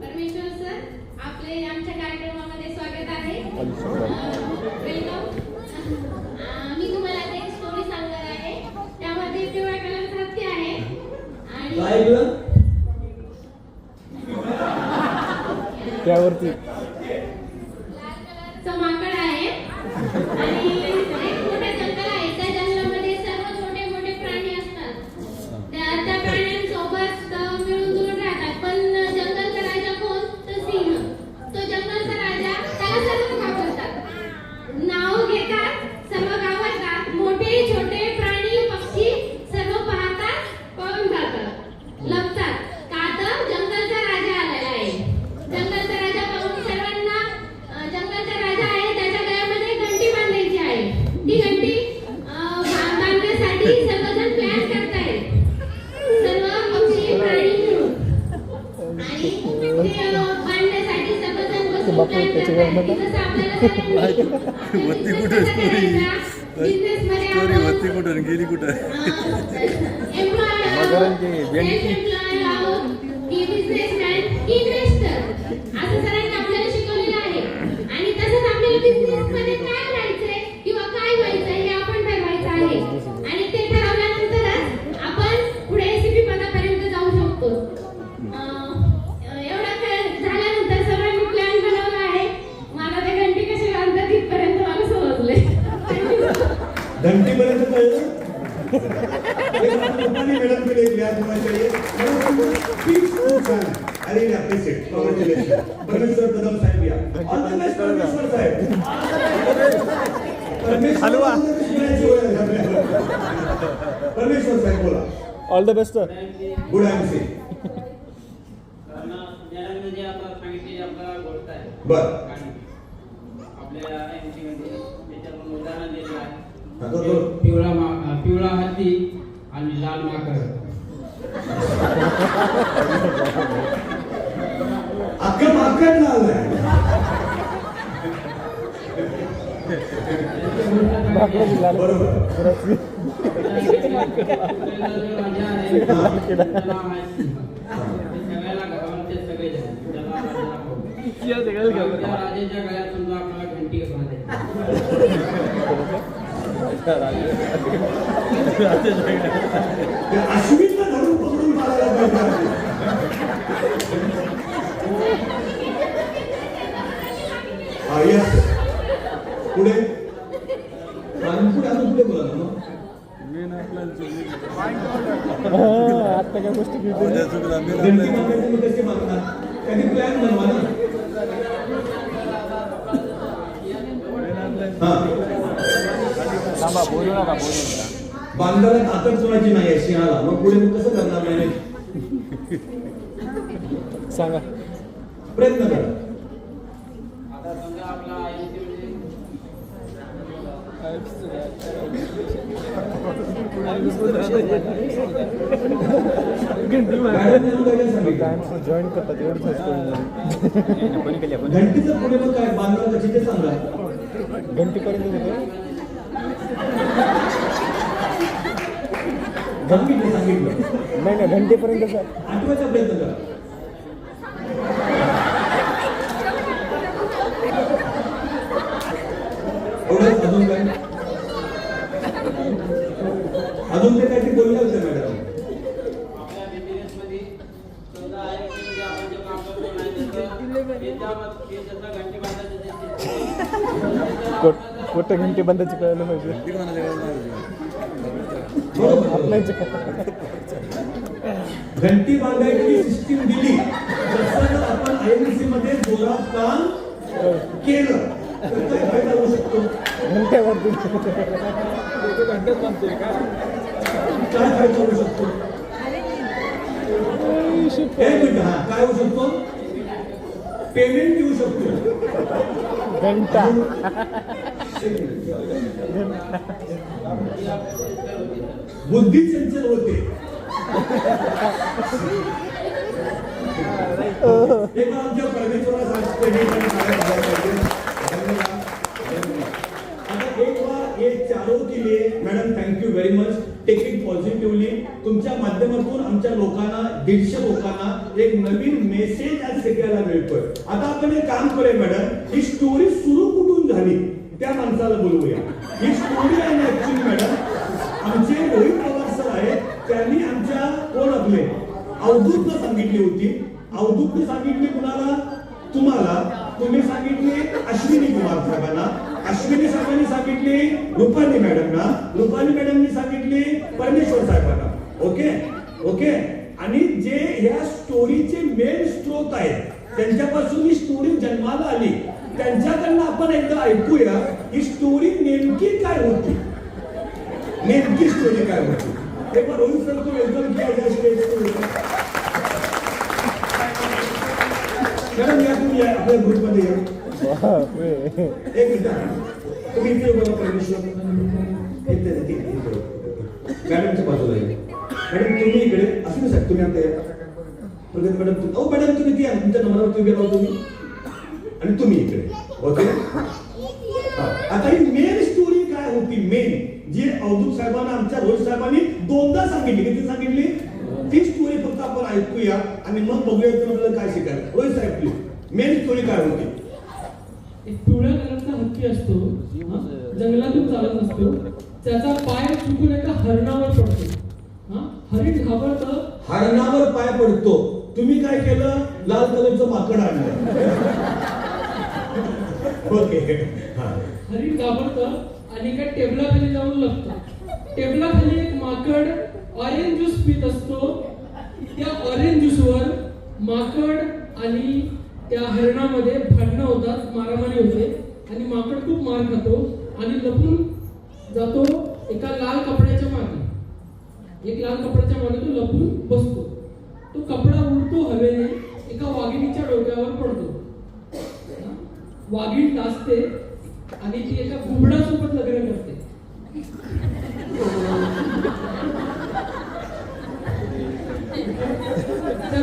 परमेश्वर सर आपले आमच्या कार्यक्रमामध्ये स्वागत आहे. वेलकम. मी तुम्हाला आता एक स्टोरी सांगणार आहे. त्यामध्ये पिवळ्या कलरचा हत्ती आहे आणि त्यावरती लाल कलरचं माकड आहे आणि एक मोठं जंगल आहे. त्या जंगलामध्ये सर्व छोटे मोठे प्राणी असतात. त्या प्राण्यांसोबत मिळून जुळून राहतात. पण जंगलचा राजा कोण? तर सिंह. तो जंगलचा राजा त्याला सर्व घाबरतात. नाव घेतात सर्व घाबरतात. मोठे छोटे प्राणी पक्षी जसं आपल्याला सगळ्यांनी वरती business कुठे कसा story? करायचा, businessमध्ये स्टोरी आपण होती कुठं गेली कुठं एम्प्लॉय मगरांची सेल्फ एम्प्लॉय आहोत की बिझनेसमॅन की इन्व्हेस्टर असं सरांनी आपल्याला शिकवलेलं आहे. आणि तसंच आपल्याला बिझनेसमध्ये काय करायचंय किंवा काय व्हायचंय हे आपण ठरवायचं आहे. आणि ते ठरवल्यानंतरच आपण पुढे एसीपी पदापर्यंत जाऊ शकतो. एवढा वेळ झाल्यानंतर सर्वांनी प्लॅन बनवला आहे. मला ते घंटी कशी घालतात तिथपर्यंत मला समजलंय. घंटीपर्यंत कळलं मैडम के लिए याद होना चाहिए. अरे अप्रिशिएट कॉन्ग्रेचुलेशन परमेश्वर कदम साहेब या ऑल द बेस्ट परमेश्वर साहेब. परमेश्वर साहेब बोला. All the best sir. Good MC. ज्याला जे आता सांगितलेली आपल्याला गोष्ट आहे बर आपल्या MC मध्ये त्याच्यावर उदाहरण दिलेलं आहे. पिवळा हत्ती आणि लाल माकड. अख्खं माकड लाल आहे. बरोबर. राजाच्या गळ्यात समजा आपल्याला घंटी बांधायची. अश्विनला धरून पकडून मारायला पाहिजे. हा येस पुढे अजून पुढे बोला ना मग. आता काय गोष्टी घंटी मागायची तुम्ही कशी मागणार कधी प्लॅन बनवा ना. थांबा बोलू नका बोलू नका. बांधायला ताकद कोणाची नाही आहे सिंहाला मग पुढे मग कसं करणार मॅनेज. सांगा. प्रयत्न करा. आता समजा आपला MC मध्ये जॉईन करतात घंटीचं पुढे मग काय बांधणार कशी ते सांगा. घंटीपर्यंत होतं. सांगितलं नाही नाही घंटेपर्यंत सर. आठवायचा प्रयत्न करा. अजून काय अजून ते काहीतरी बोलले होते मॅडम. आपल्या बिझनेसमध्ये समजा आहे की म्हणजे आपण जे काम करतो नाही त्याच्यामध्ये जसं घंटी बांधायचं कोणत्या घंटे बंदाची कळलं पाहिजे. घंटी बांधायची सिस्टीम दिली जसं आपण IMC मध्ये जोरात काम केलं तर काय फायदा होऊ शकतो. घंट्यावरती काय फायदा होऊ शकतो. एक मिनिट हा काय होऊ शकतो. पेमेंट येऊ शकतो. घंटा बुद्धी चंचल होते. एक आमच्या परमेश्वराला आता एक बार ये चारों के लिए madam thank you very much. Take it positively. तुमच्या माध्यमातून आमच्या लोकांना 150 लोकांना एक नवीन मेसेज आज शिकायला मिळतोय. आता आपण एक काम करूया मॅडम. ही स्टोरी सुरू कुठून झाली त्या माणसाला बोलवूया. ही स्टोरी आहे ना ऍक्च्युली मॅडम आमचे रोहित पवार सर आहेत. त्यांनी आमच्या कोण आपले अवधूतला सांगितली होती. अवधूतने सांगितली कुणाला तुम्हाला. तुम्ही सांगितले अश्विनी कुमार साहेबांना. अश्विनी साहेबांनी सांगितली रुपाली मॅडमना. रुपाली मॅडमनी सांगितली परमेश्वर साहेबांना. Okay okay. आणि जे ह्या स्टोरीचे मेन स्त्रोत आहेत त्यांच्यापासून ही स्टोरी जन्माला आली त्यांच्याकडनं आपण एकदा ऐकूया ही स्टोरी नेमकी काय होती. नेमकी स्टोरी काय होती. तेव्हा रोहित सर को वेलकम किया जाए स्टेज पे. मॅडम या तुम्ही या आपल्या ग्रुपमध्ये या. एक मिनिट तुम्ही इथे बघा परमेश्वर मॅडमच्या बाजूला या. मॅडम तुम्ही इकडे असू नाही साहेब तुम्ही आता या. प्रगत मॅडम मॅडम तुम्ही ती तुमच्या नंबरवर तुम्ही गेला तुम्ही आणि तुम्ही इकडे ओके. आता ही मेन स्टोरी काय होती, मेन जी अवधूत साहेबांना आमच्या रोहित साहेबांनी दोनदा सांगितली. किती सांगितली? ती स्टोरी फक्त आपण ऐकूया आणि मग बघूया की आपल्याला काय शिकायला. रोहित साहेब प्लीज, मेन स्टोरी काय होती? एक पिवळ्या कलरचा हत्ती असतो, जंगलातून चालत असतो, त्याचा पाय चुकून एका हरणावर पडतो. हरिण घाबरतं, हरणावर पाय पडतो. तुम्ही काय केलं? लाल कलरचं माकड आणलं. ओके. हरिण घाबरतं आणि एका टेबलाखाली जाऊन लपतं. टेबलाखाली एक माकड ऑरेंज ज्यूस पित असतो. त्या ऑरेंज ज्यूसवर माकड आणि त्या हरणामध्ये भांडणं होतात, मारामारी होते आणि माकड खूप मार खातो आणि लपून जातो एका लाल कपड्याच्या मागे. एक लाल कपड्याच्या मागे तो लपून बसतो. तो कपडा उडतो हवेने, एका वाघिणीच्या डोक्यावर पडतो. वाघीण लाजते आणि ती एका घुबडासोबत लग्न करते. त्या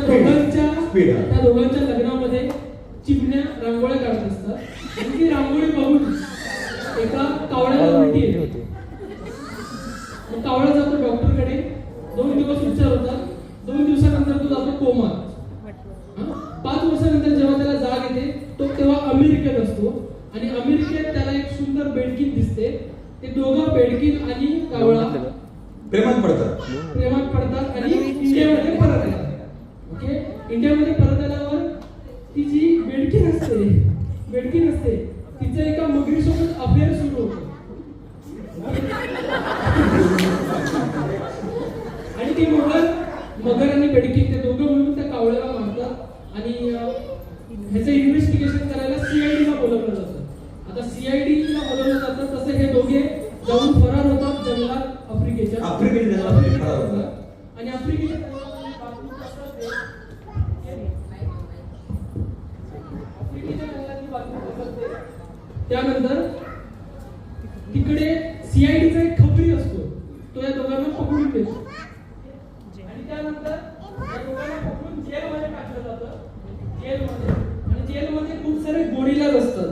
दोघांच्या लग्नामध्ये चिमण्या रांगोळ्या काढत असतात आणि ती रांगोळी बघून एका कावळ्याला उलटी येते. कावळा जातो डॉक्टरकडे. 2 दिवस उपचार होतात. 2 दिवसानंतर तो जातो कोमात. 5 वर्षानंतर जेव्हा त्याला जाग येते तो तेव्हा अमेरिकेत असतो आणि अमेरिकेत त्याला एक सुंदर बेडकीन दिसते. ते दोघं बेडकीन आणि कावळा प्रेमात पडतात आणि इंडियामध्ये परत येतात. ओके. इंडियामध्ये परत आल्यावर ती जी बेडकीन असते तिचं एका मगरीसोबत अफेअर सुरू होतं आणि ती मगर आणि बेडकीन ते दोघं मिळून त्या कावळ्याला मारतात आणि ह्याचं इन्व्हेस्टिगेशन करायला CID ला बोलवलं जातं. आता CID ला बोलवलं जातं तसं हे दोघे जाऊन फरार होतात जंगलात आफ्रिकेच्या आणि आफ्रिकेच्या त्यानंतर तिकडे CIDचा एक खबरी असतो, तो या दोघांना पकडून देतो आणि त्यानंतर या दोघांना पकडून जेलमध्ये टाकलं जातं. जेलमध्ये जेलमध्ये खूप सारे गोरिलाज असतात,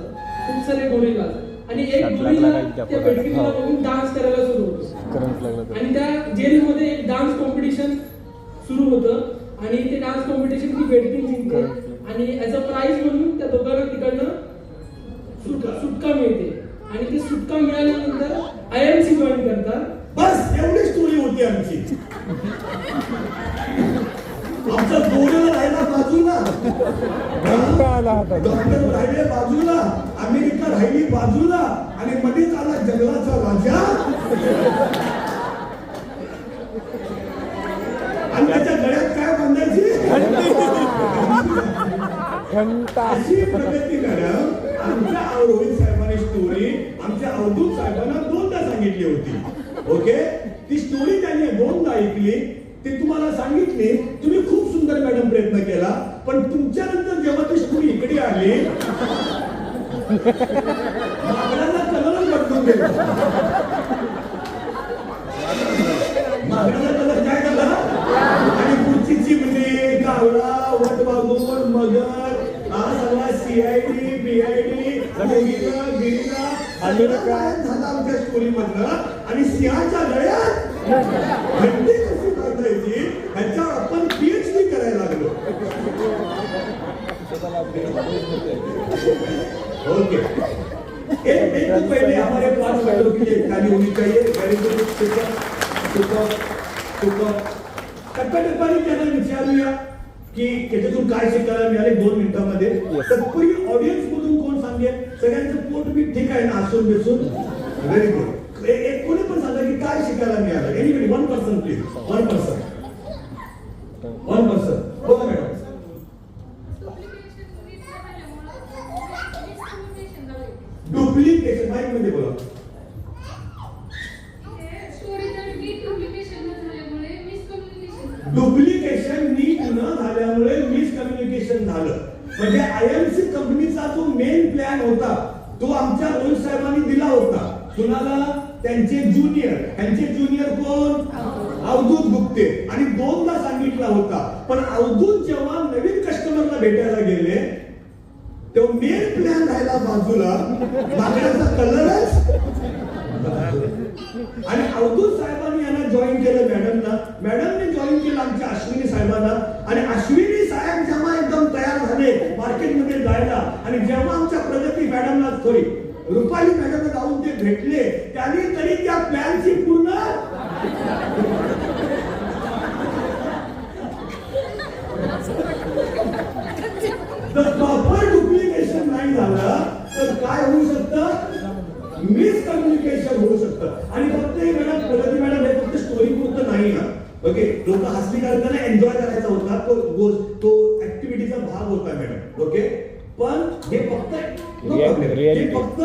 आणि एक गोरिला त्या बेडकीला बघून डान्स करायला सुरू होतो आणि त्या जेलमध्ये एक डान्स कॉम्पिटिशन सुरू होतं आणि ते डान्स कॉम्पिटिशन ती बेडकीन जिंकते आणि ॲज अ प्राइज म्हणून त्या दोघांना तिकडनं सुटका मिळते आणि ते सुटका मिळाल्यानंतर IMC जॉईन करतात. बस एवढी स्टोरी होती आमची. आमचा गोरेला राहिला बाजूला, डॉक्टर राहिले बाजूला, अमेरिका राहिली बाजूला आणि मध्येच आला जंगलाचा राजा आणि त्याच्या गळ्यात काय बांधायची? अशी प्रगती मॅडम आमच्या रोहित साहेबांनी स्टोरी आमच्या अवधूत साहेबांना 2दा सांगितली होती. ओके. ती स्टोरी त्यांनी 2दा ऐकली, ते तुम्हाला सांगितली. तुम्ही खूप सुंदर मॅडम प्रयत्न केला, पण तुमच्यानंतर जेव्हा ती स्टोरी इकडे आली मागण्याला कलरच बदलून गेला. मागण्याला कलर काय झाला आणि पुढची चिमणी, कावळा, वटवाघूर, मगर, हा सगळा CID, BID, गिरीला झाला आमच्या स्टोरी मधनं आणि सिंहाच्या गळ्यात घंटी कशी बांधायची ह्याच्यावर आपण PhD करायला लागलो. ओके. एक तो पहले हमारे 5 मिनटों की एक ताली होनी चाहिए. Very good. सुपर. टप्प्याटप्प्याने त्यांना विचारूया की त्याच्यातून काय शिकायला मिळाले 2 मिनिटांमध्ये. तत्पूर्वी ऑडियन्स मधून कोण सांगेल? सगळ्यांचं पोट बी ठीक आहे ना, हसून बेसून? Very good. एक कोणी पण सांगा की काय शिकायला मिळालं. Anybody 1 person please. 1 पर्सन. बोला मॅडम. डुप्लिकेशन माईक मध्ये बोला. डुप्लिकेशन नीट न झाल्यामुळे मिसकम्युनिकेशन झालं. म्हणजे IMC कंपनीचा जो मेन प्लॅन होता तो आमच्या रोहित साहेबांनी दिला होता. कुणाला? त्यांचे ज्युनियर. त्यांचे ज्युनियर कोण? अवधूत गुप्ते. आणि 2दा सांगितला होता. पण अवधूत जेव्हा नवीन कस्टमरला भेटायला गेले तो मेन प्लॅन राहिला बाजूला, मागण्याचा कलरच. आणि अवधूत साहेबांनी यांना जॉईन केलं मॅडमना, मॅडमने जॉईन केलं आमच्या अश्विनी साहेबांना. आणि अश्विनी साहेब जेव्हा एकदम तयार झाले मार्केटमध्ये जायला, आणि जेव्हा आमच्या प्रगती मॅडमला सॉरी रुपाली मॅडमला जाऊन ते भेटले, त्यांनी तरी त्या प्लॅनची पूर्ण प्रॉपर डुप्लिकेशन नाही झालं तर काय होऊ शकतं, मिसकम्युनिकेशन होऊ शकतं. आणि फक्त हे मॅडम प्रगती मॅडम हे फक्त स्टोरी पुरतं नाही ना. ओके, लोक हसली करताना एन्जॉय करायचा होता, तो ऍक्टिव्हिटीचा भाग होता मॅडम. ओके, पण हे फक्त हे फक्त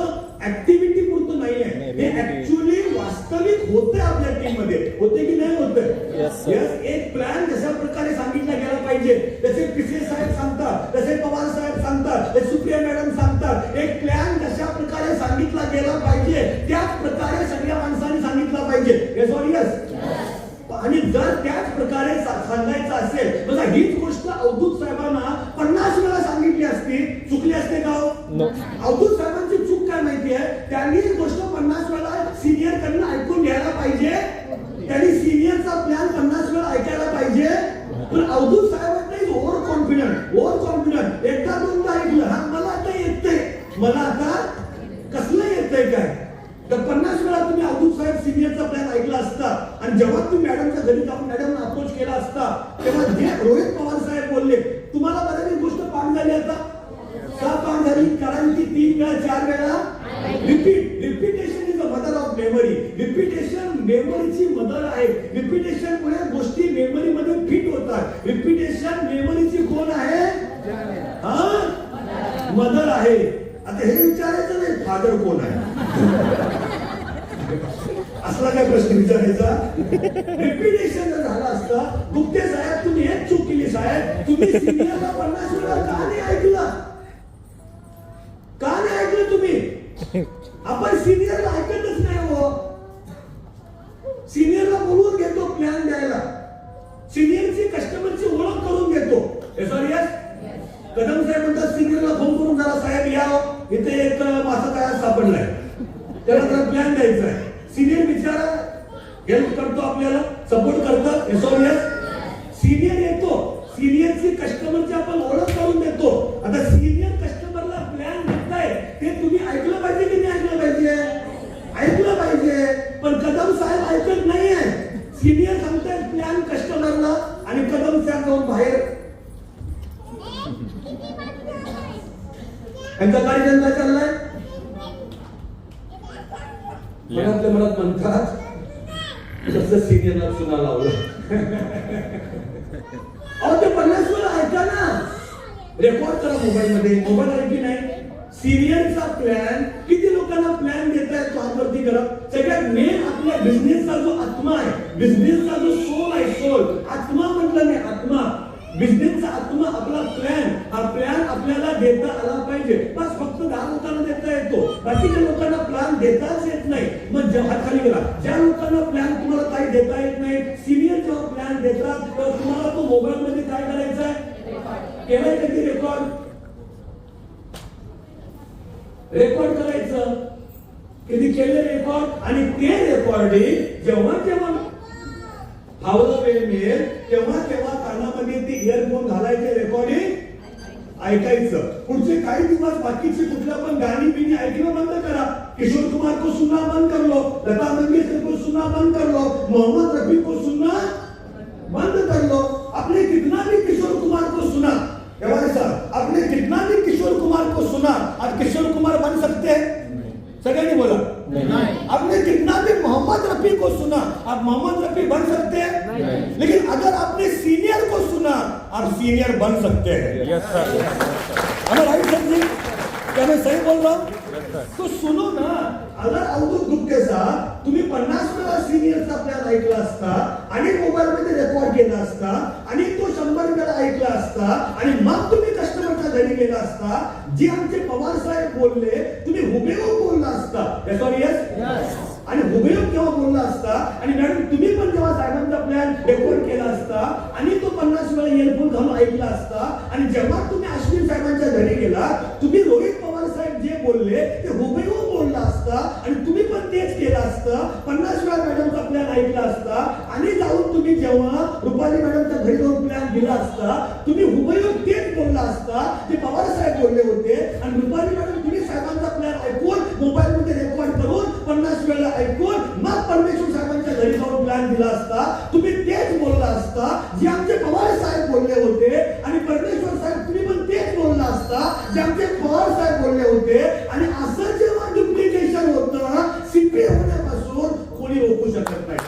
ऍक्टिव्हिटी पुरतं नाही आहे, हे ऍक्च्युअली वास्तविक होते आपल्या टीम मध्ये, होते की नाही होते. यस, एक प्लॅन जशा प्रकारे सांगितला गेला पाहिजे, जसे पिसे साहेब सांगतात, जसे पवार साहेब सांगतात, सुप्रिया मॅडम सांगतात, एक प्लॅन जशा प्रकारे सांगितला गेला पाहिजे त्याच प्रकारे सगळ्या माणसांनी सांगितला पाहिजे. येस और यस. आणि जर त्याच प्रकारे सांगायचं असेल, बघा हीच गोष्ट अवधूत साहेबांना 50 वेळा सांगितली असती, चुकली असते का? अवधूत साहेबांची चूक काय माहितीये, त्यांनी ही गोष्ट 50 वेळा सिनियर कडनं ऐकून घ्यायला पाहिजे, त्यांनी सिनियरचा प्लॅन 50 वेळा ऐकायला पाहिजे. पण अवधूत साहेबांना ओव्हर कॉन्फिडंट एकदा दोनदा ऐकलं, हा मला आता येतंय, मला आता कसलं येतंय काय, तर 50 वेळा तुम्ही अवधूत साहेब सिनियरचा प्लॅन ऐकला असता, आणि जेव्हा तुम्ही मॅडमच्या घरी जाऊन मॅडमला अप्रोच केला असता, तेव्हा जे रोहित पवार साहेब बोलले, तुम्हाला बऱ्याच गोष्ट पाठ झाली. आता का पाठ झाली? कारण की 3 वेळा 4 वेळा repetition is the mother of memory. Repetition मेमरीची मदर आहे. रिपीटेशन मुळे गोष्टी मेमरी मध्ये फिट होतात. रिपीटेशन मेमरीची कोण आहे? हा, मदर आहे. आता हे विचारायचं नाही फादर कोण आहे, असला काय प्रश्न विचारायचा. रिपीटेशन जर झाला असता, गुप्ते साहेब तुम्ही हेच चूक केली साहेब, तुम्ही सिनियरला 50 वेळा का नाही ऐकलं, का नाही ऐकलं तुम्ही? आपण सिनियरला ऐकतच नाही हो. सिनियरला बोलवून घेतो प्लॅन द्यायला, सिनियरची कस्टमरची ओळख करून घेतो. सॉरी यस, कदम साहेब म्हणतात सिनियरला फोन करून जरा साहेब या, इथे एक मासा तयार सापडलाय, त्याला जरा प्लॅन द्यायचा आहे. सिनियर बिचारा हेल्प करतो, आपल्याला सपोर्ट करतात. सिनियर येतो, सिनियरची कस्टमरची आपण ओळख करून देतो. आता सिनियर कस्टमरला प्लॅन देताय, ते तुम्ही ऐकलं पाहिजे की नाही ऐकलं पाहिजे? ऐकलं पाहिजे. पण कदम साहेब ऐकत नाहीये. सिनियर सांगतायत प्लॅन कस्टमरला, आणि कदम साहेब जाऊन बाहेर त्यांचा कार्यक्रम चाललाय. मनातल्या मनात म्हणतात कसं सिनियरला चुना लावलं. अहो ते 50 वेळा ऐका ना, रेकॉर्ड करा मोबाईल मध्ये. मोबाईल आहे की नाही? सिनियरचा प्लॅन किती लोकांना प्लॅन देताय तो हातवरती करा. सगळ्यात मेन आपल्या बिझनेसचा जो आत्मा आहे, बिझनेसचा जो सोल आहे, सोल आत्मा म्हटलं नाही, आत्मा बिझनेसचा आत्मा आपला प्लॅन, हा प्लॅन आपल्याला देता आला पाहिजे. बस फक्त 10 लोकांना देता येतो, बाकीच्या लोकांना प्लॅन देताच येत नाही. मग हात खाली गेला, ज्या लोकांना प्लॅन तुम्हाला काही देता येत नाही, सिनियर जेव्हा प्लॅन देतात तेव्हा तुम्हाला तो मोबाईल मध्ये काय करायचं आहे, केलाय कधी रेकॉर्ड करायचं, कधी केले रेकॉर्ड. आणि ते रेकॉर्डिंग जेव्हा जेव्हा फावला वेळ मिळेल तेव्हा कानामध्ये ते इयरफोन घालायचे, रेकॉर्डिंग ऐकायचं. पुढचे काही दिवस बाकीची कुठल्या पण गाणी बिणी ऐकणं बंद करा. किशोर कुमार को सुनना बंद कर लो, लता मंगेशकर को सुनना बंद कर लो, मोहम्मद रफी को सुनना बंद कर लो. आपने कितना भी किशोर कुमार को सुना, आपने कितना भी किशोर कुमार को सुना, आज किशोर कुमार बन सकते हैं? सगळ्यांनी बोला नहीं. आपने कितना भी मोहम्मद रफी को सुना, आप मोहम्मद रफी बन सकते हैं? लेकिन अगर आपने सीनियर को सुना, आप सीनियर बन सकते हैं. Yes sir. हमें राइट समझे? क्या मैं सही बोल रहा हूँ? तो सुनो ना. अगर अवधूत गुप्ते साहब तुम्ही 50 वेळा सिनियरचा प्लॅन ऐकला असता, आणि मोबाईल मध्ये रेकॉर्ड केला असता, आणि तो 100 वेळा ऐकला असता, आणि मग तुम्ही कस्टमरच्या घरी गेला असता, जे आमचे पवार साहेब बोलले तुम्ही हुबेहूब बोलला असता. Sorry yes. आणि हुबेहूब केव्हा नाव बोलला असता आणि मॅडम तुम्ही पण जेव्हा साहेबांचा प्लॅन रेकॉर्ड केला असता आणि तो 50 वेळा इयरफोन घालून ऐकला असता आणि जेव्हा तुम्ही अश्विन साहेबांच्या घरी गेला तुम्ही रोहित पवार साहेब जे बोलले ते हुबेहूब बोलला असता आणि तुम्ही पण तेच केलं असतं. 50 वेळा मॅडमचा प्लॅन ऐकला असता आणि जाऊन तुम्ही जेव्हा रुपाली मॅडमच्या घरी जाऊन प्लॅन दिला असता तुम्ही हुबेहूब तेच बोलला असता जे पवार साहेब बोलले होते आणि रुपाली मॅडम तुम्ही साहेबांचा प्लॅन ऐकून मोबाईल मध्ये रेकॉर्ड करून 50 वेळा ऐकून मग परमेश्वर साहेबांच्या घरी जाऊन प्लॅन दिला असता. तुम्ही तेच बोलला असता जे आमचे पवार साहेब बोलले होते आणि परमेश्वर साहेब तुम्ही पण तेच बोलला असता जे आमचे पवार साहेब बोलले होते. आणि असं जेव्हा डुप्लिकेशन होतं सिद्धी होण्यापासून कोणी रोखू शकत नाही.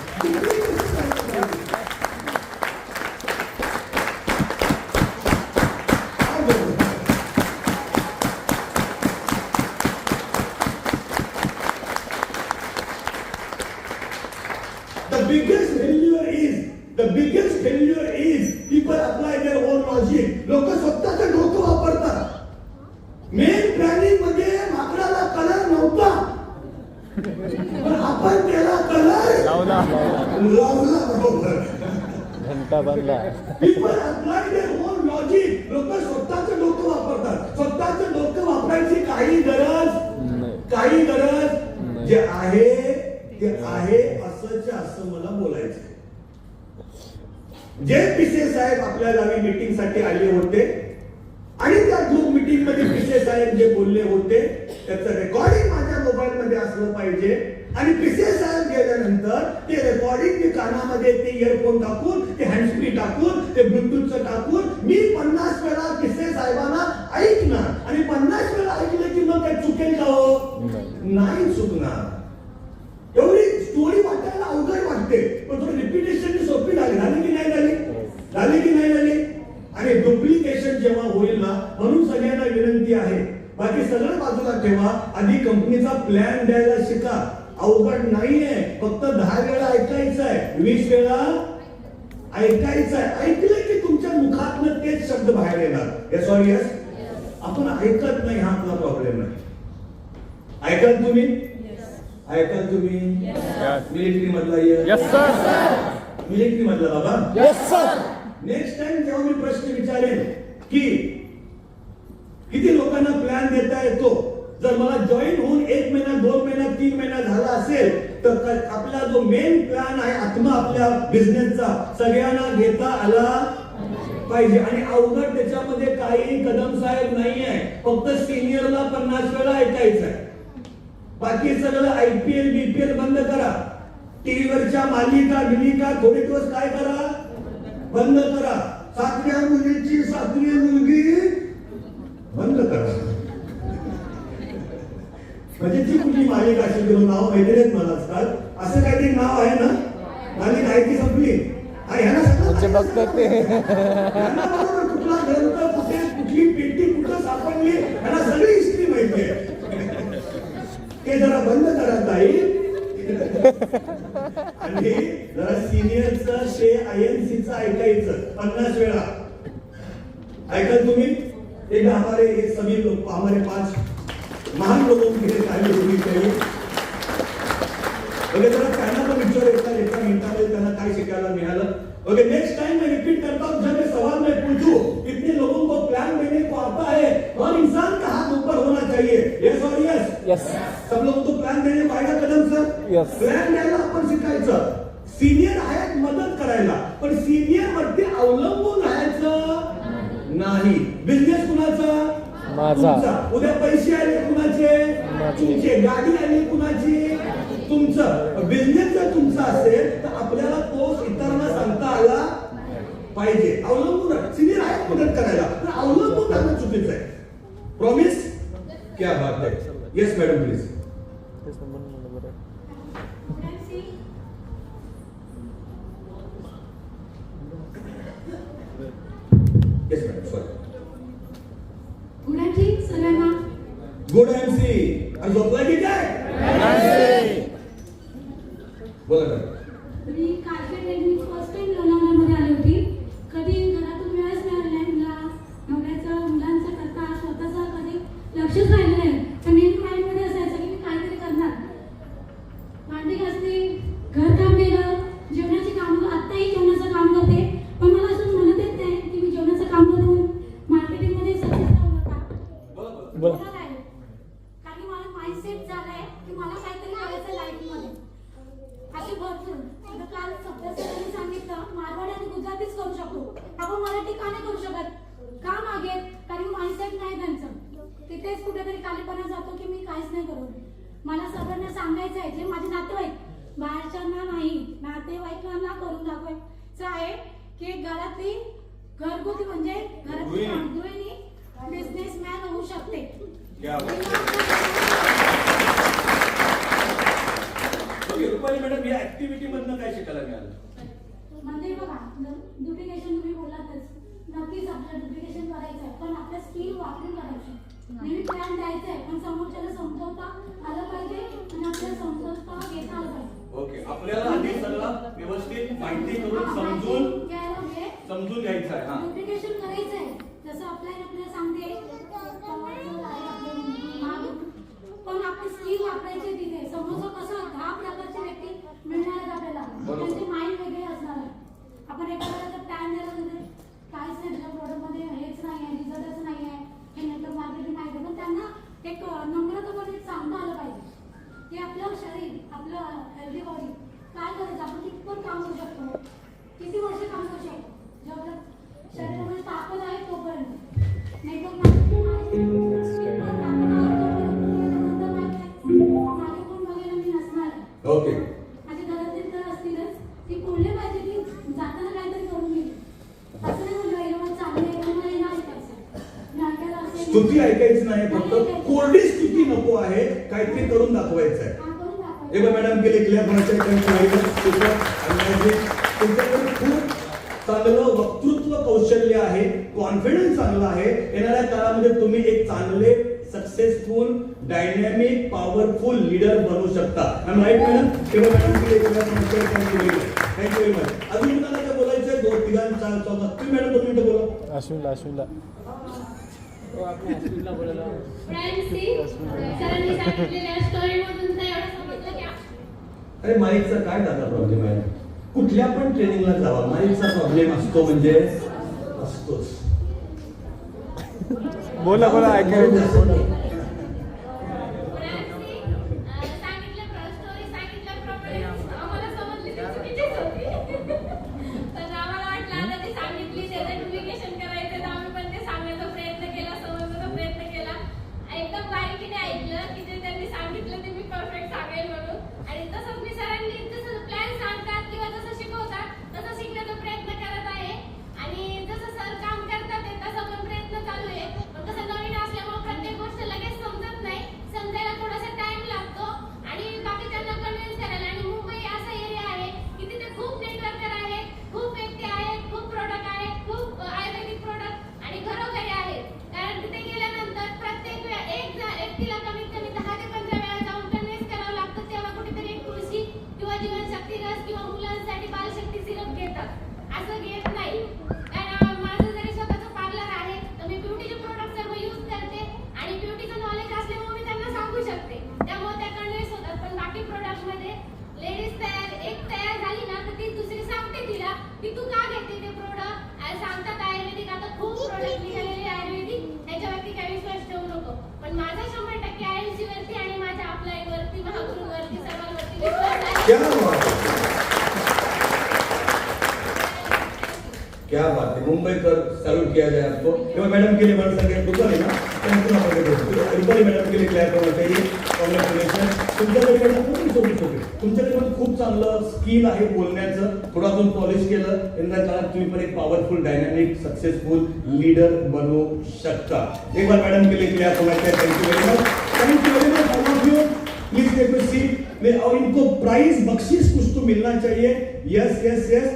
The biggest failure is people apply their own logic. लोक स्वतःचं डोकं वापरतात. मेन प्लॅनिंग मध्ये माकडाला कलर नव्हता पण आपण त्याला कलर लावला बरोबर. घंटा बांधला. People apply their own logic. लोक स्वतःचं डोकं वापरतात. स्वतःचं डोकं वापरायची काही गरज जे आहे ते आहे असंच असं मला बोलायचं. जे पिसे साहेब आपल्या गावी मीटिंग साठी आले होते आणि त्या ग्रुप मीटिंग मध्ये पिसे साहेब जे बोलले होते त्याचं रेकॉर्डिंग माझ्या मोबाईल मध्ये असलं पाहिजे आणि पिसे साहेब गेल्यानंतर ते रेकॉर्डिंग मी कानामध्ये ते इयरफोन टाकून ते हँड्सफ्री टाकून ते ब्लूटूथचं टाकून मी 50 वेळा पिसे साहेबांना ऐकणार आणि 50 वेळा ऐकलं की मग काय चुकेल का हो? नाही चुकणार. एवढी स्टोरी वाटायला अवघड वाटते पण थोडी रिपिटेशन सोपी झाली की नाही झाली. आणि डुप्लिकेशन जेव्हा होईल ना म्हणून सगळ्यांना विनंती आहे बाकी सगळं बाजूला ठेवा आधी कंपनीचा प्लॅन द्यायला शिका. अवघड नाहीये फक्त 10 वेळा ऐकायचं आहे 20 वेळा ऐकायचं आहे. ऐकलं की तुमच्या मुखातनं तेच शब्द बाहेर येणार. Yes or yes. आपण ऐकत नाही हा आपला प्रॉब्लेम नाही. ऐकाल तुम्ही मिलिटरी मधला यस सर. मिलिटरी मधला बाबा यस सर. नेक्स्ट टाइम जेव्हा मी प्रश्न विचारेन की किती लोकांना प्लॅन देता येतो जर मला जॉईन होऊन 1 महिना 2 महिना 3 महिना झाला असेल तर आपला जो मेन प्लॅन आहे आत्मा आपल्या बिझनेसचा सगळ्यांना घेता आला पाहिजे. आणि अवघड त्याच्यामध्ये काही कदम साहेब नाहीये फक्त सिनियरला 50 वेळा ऐकायचं आहे. बाकी सगळं IPL BPL बंद करा. टीव्हीवरच्या मालिका थोडे दिवस काय करा बंद करा. 7व्या मुलीची 7वी मुलगी बंद करा. म्हणजे ती कुठली मालिका असेल किंवा नाव माहिती नाहीत मला आजकाल असं काहीतरी नाव आहे ना मालिका आहे ती संपली. ह्याला सगळं बघतात ते कुठला ग्रंथ कुठे कुठली पेटी कुठं सापडली ह्याला सगळी हिस्ट्री माहिती आहे. ते जरा बंद करा ताई आणि जरा सिनियरचं ते INCचं ऐकायचं 50 वेळा. ऐकाल तुम्ही एक हमारे ये सभी लोग हमारे 5 महान लोगों के शामिल होनी चाहिए. ओके जरा त्यांना पण विचार एका मिनिटामध्ये त्यांना काय शिकायला मिळालं. ओके नेक्स्ट टाइम मैं रिपीट करता हूं जब मैं सवाल में पूछूं कितने लोगों को प्लान देने को आता है और इंसान का हाथ ऊपर होना चाहिए. यस और यस. यस. सब लोगों को प्लान देने को आएगा कदम सर. Yes. प्लॅन द्यायला आपण शिकायचं. सिनियर आहेत मदत करायला पण सिनियर वरती अवलंबून राहायचं नाही. बिझनेस कुणाचा माझा. उद्या पैसे आले कुणाचे तुमचे. गाडी आली कुणाची तुमचं. बिझनेस जर तुमचा असेल तर आपल्याला तो इतरांना सांगता आला पाहिजे. अवलंबून सिनियर आहेत मदत करायला पण अवलंबून राहणं चुकीचं आहे. प्रॉमिस. क्या बात है. Yes madam please. Yes madam sorry. गुणाची सगळ्यांना गुड MC. आणि झोपला की काय बोला ना. मी कारपेट टेक्निक फर्स्ट टाइम लोणावळ्यामध्ये आली होती. कधी घरातून वेळच मिळाला नाही. नवऱ्याचं मुलांचं करता स्वतःचं कधी लक्षच राहिलं नाही. पण नेहमी माइंडमध्ये असायचं की मी काहीतरी करणार. भांडी घासली पाहिजे. माझे नातेवाईक बाहेरच्यांना नाही, नातेवाईकांना करून दाखवायचं आहे की घरातली घरगुती म्हणजे घरातली गृहिणी बिझनेसमॅन होऊ शकते. रुपाली मॅडम, या ऍक्टिव्हिटी मधनं काय शिकायला मिळालं? म्हणजे बघा, डुप्लिकेशन तुम्ही बोललातच, नक्कीच आपल्याला डुप्लिकेशन करायचं आहे, पण आपल्या स्किल वापरून करायचं. नेहमी प्लॅन द्यायचा आहे, पण समोरच्याला समजवता आलं पाहिजे आणि आपल्याला समजवता घेता आलं पाहिजे. ओके, आपल्याला आधी सगळं व्यवस्थित माहिती करून समजून घ्यायचं आहे. हा, डुप्लिकेशन करायचं आहे. जसं आपल्याला सांगते पण आपली स्किल वापरायची तिथे. समोरचा कसं 10 प्रकारचे व्यक्ती मिळणार आहेत आपल्याला, त्यांचे माइंड वेगळे असणार आहे. आपण एखाद्याला प्लॅन द्यायला म्हणजे काहीच नाही, तुझ्या प्रोडक्टमध्ये हेच नाही आहे, रिझल्टच नाही आहे, हे नेटवर्क मार्केटिंग नाही आहे, पण त्यांना एक नम्रतापणे सांगता आलं पाहिजे की आपलं शरीर, आपलं हेल्दी बॉडी काय करायचं, आपण कितपत काम करू शकतो, किती वर्ष काम करू शकतो. जेव्हा शरीरामध्ये ताकद आहे तोपर्यंत नेटवर्क मार्केटिंग मागे कोण बघायला मी नसणार आहे. ओके. माझ्या घरातील तर असतीलच, ती बोलले पाहिजे की जाताना काहीतरी करून गेली. असं नाही म्हणलं एवढं चांगलं आहे मला हे नाही ऐकायचं, नाटकाला असेल स्तुती ऐकायची नाही, फक्त कोरडी स्तुती नको आहे, काहीतरी करून दाखवायचं आहे. काम करून दाखवायचं. एका मॅडम केले क्लिअर तुमच्याकडे खूप चांगलं वक्तृत्व कौशल्य आहे, कॉन्फिडन्स चांगला आहे. येणाऱ्या काळामध्ये तुम्ही एक चांगले सक्सेसफुल डायनॅमिक पॉवरफुल लीडर बनू शकता. Right madam? एका मॅडम केले थँक्यू व्हेरी मच. अजून मला काय बोलायचं आहे? 2 3 4 4 तुम्ही मॅडम 2 मिनिटं बोला. अश्विनला बोलायला सरांनी सांगितलेल्या स्टोरीमधून तर एवढं समजलं की अरे माईकचा काय दादा प्रॉब्लेम आहे? कुठल्या पण ट्रेनिंगला जावा, माईकचा प्रॉब्लेम असतो म्हणजे असतोच. बोला ऐकायला. सांगितल्याप्रमाणे आम्हाला समजली ती चुकीचीच होती. तर आम्हाला वाटलं आता ती सांगितली त्याचं डुप्लिकेशन करायचं, तर आम्ही पण ते सांगण्याचा प्रयत्न केला, समजण्याचा प्रयत्न केला. एकदम बारीकीने ऐकलं की जे त्यांनी सांगितलं ते मी परफेक्ट सांगेल म्हणून. आणि तसंच मी सरांनी जसं प्लॅन सांगतात किंवा जसं शिकवतात तसं शिकण्याचा प्रयत्न करत आहे. आणि जसं सर काम करतात ते तसा पण प्रयत्न चालू आहे. पण कसं नवीन असल्यामुळे प्रत्येक गोष्ट लगेच समजत नाही, समजायला थोडासा टाइम लागतो. आणि बाकीच्यांना कन्व्हिन्स करायला. आणि मुंबई असा एरिया आहे की तिथे खूप नेटवर्कर आहेत, खूप व्यक्ती आहेत, खूप प्रोडक्ट आहेत, खूप आयुर्वेदिक प्रोडक्ट आणि घरोघरी आहेत. कारण तिथे गेल्यानंतर प्रत्येक एक व्यक्तीला कमीत कमी 10 ते 15 वेळा जाऊन कन्व्हिन्स करावं लागतं. तेव्हा कुठेतरी एक तुळशी किंवा जीवनशक्ती रस किंवा मुलांसाठी बालशक्ती सिरप घेतात, असं घेत नाही. कारण माझं जरी स्वतःचं पार्लर आहे तर मी ब्युटीचे प्रोडक्ट सर्व यूज करते आणि ब्युटीचं नॉलेज असल्यामुळे मी त्यांना सांगू शकते, त्यामुळे त्या कन्व्हिन्स होतात. पण बाकी प्रोडक्टमध्ये लेडीज तयार झाली ना तर ती दुसरी सांगते तिला की तू का घेते ते प्रोडक्ट. सांगतात आयुर्वेदिक, आता खूप प्रोडक्ट निघालेले आयुर्वेदिक, त्याच्यावरती काही विश्वास ठेवू नको. पण माझा 100% ILC वरती आणि माझ्या अपलाईन वरती, महागुरूंवरती, सर्वांवरती विश्वास आहे. क्या बात है, मुंबईकर सैल्यूट किया जाए आपको. केवळ मॅडम के लिए बन सके रुपाली ना, त्यांचं आपण रुपाली मॅडम के लिए क्लियर करना चाहिए. कॉंग्रॅच्युलेशन. तुमच्याकडे मॅडम तुमच्याकडे पण खूप चांगलं स्किल आहे बोलण्याचं, थोडं अजून पॉलिश केलं यंदा काळात तुम्ही पण एक पॉवरफुल डायनॅमिक सक्सेसफुल लीडर बनू शकता. एक बार मैडम के लिए क्लियर करना चाहिए. Thank you very much. Thank you very much all of you. Please take a seat. और इनको प्राइज बख्शीश कुछ तो मिलना चाहिए. Yes yes yes.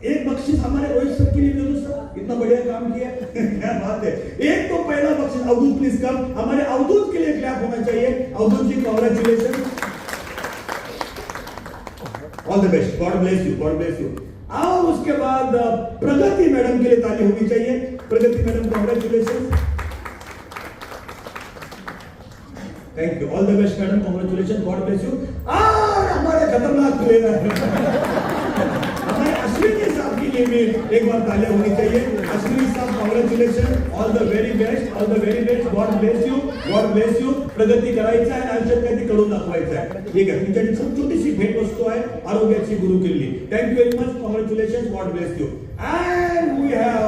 एक बख्शीश हमारे रोहित सर के लिए दे दो सर, इतना बढ़िया काम किया. क्या बात है. एक तो पहला बख्शीश अवधूत प्लीज कम. हमारे अवधूत के लिए क्लैप होना चाहिए. Avdhoot ji congratulation. All the best. God bless you. God bless you. और उसके बाद प्रगति मैडम के लिए ताली होनी चाहिए. Pragati madam congratulation. Thank you. All the best madam. Congratulation. God bless you. और हमारे खतरनाक प्लेयर हमारे अश्विनी साहब के लिए भी एक बार तालियां होनी चाहिए. Ashwini sahab congratulation. All the very best. All the very best. God bless you. God bless you. प्रगती करायचं आहे, आयुष्यात काहीतरी करून दाखवायचं आहे. ठीक आहे. तुमच्याकडे खूप छोटीशी भेट वस्तू आहे, आरोग्याची गुरुकिल्ली. Thank you very much. Congratulation. God bless you. And we have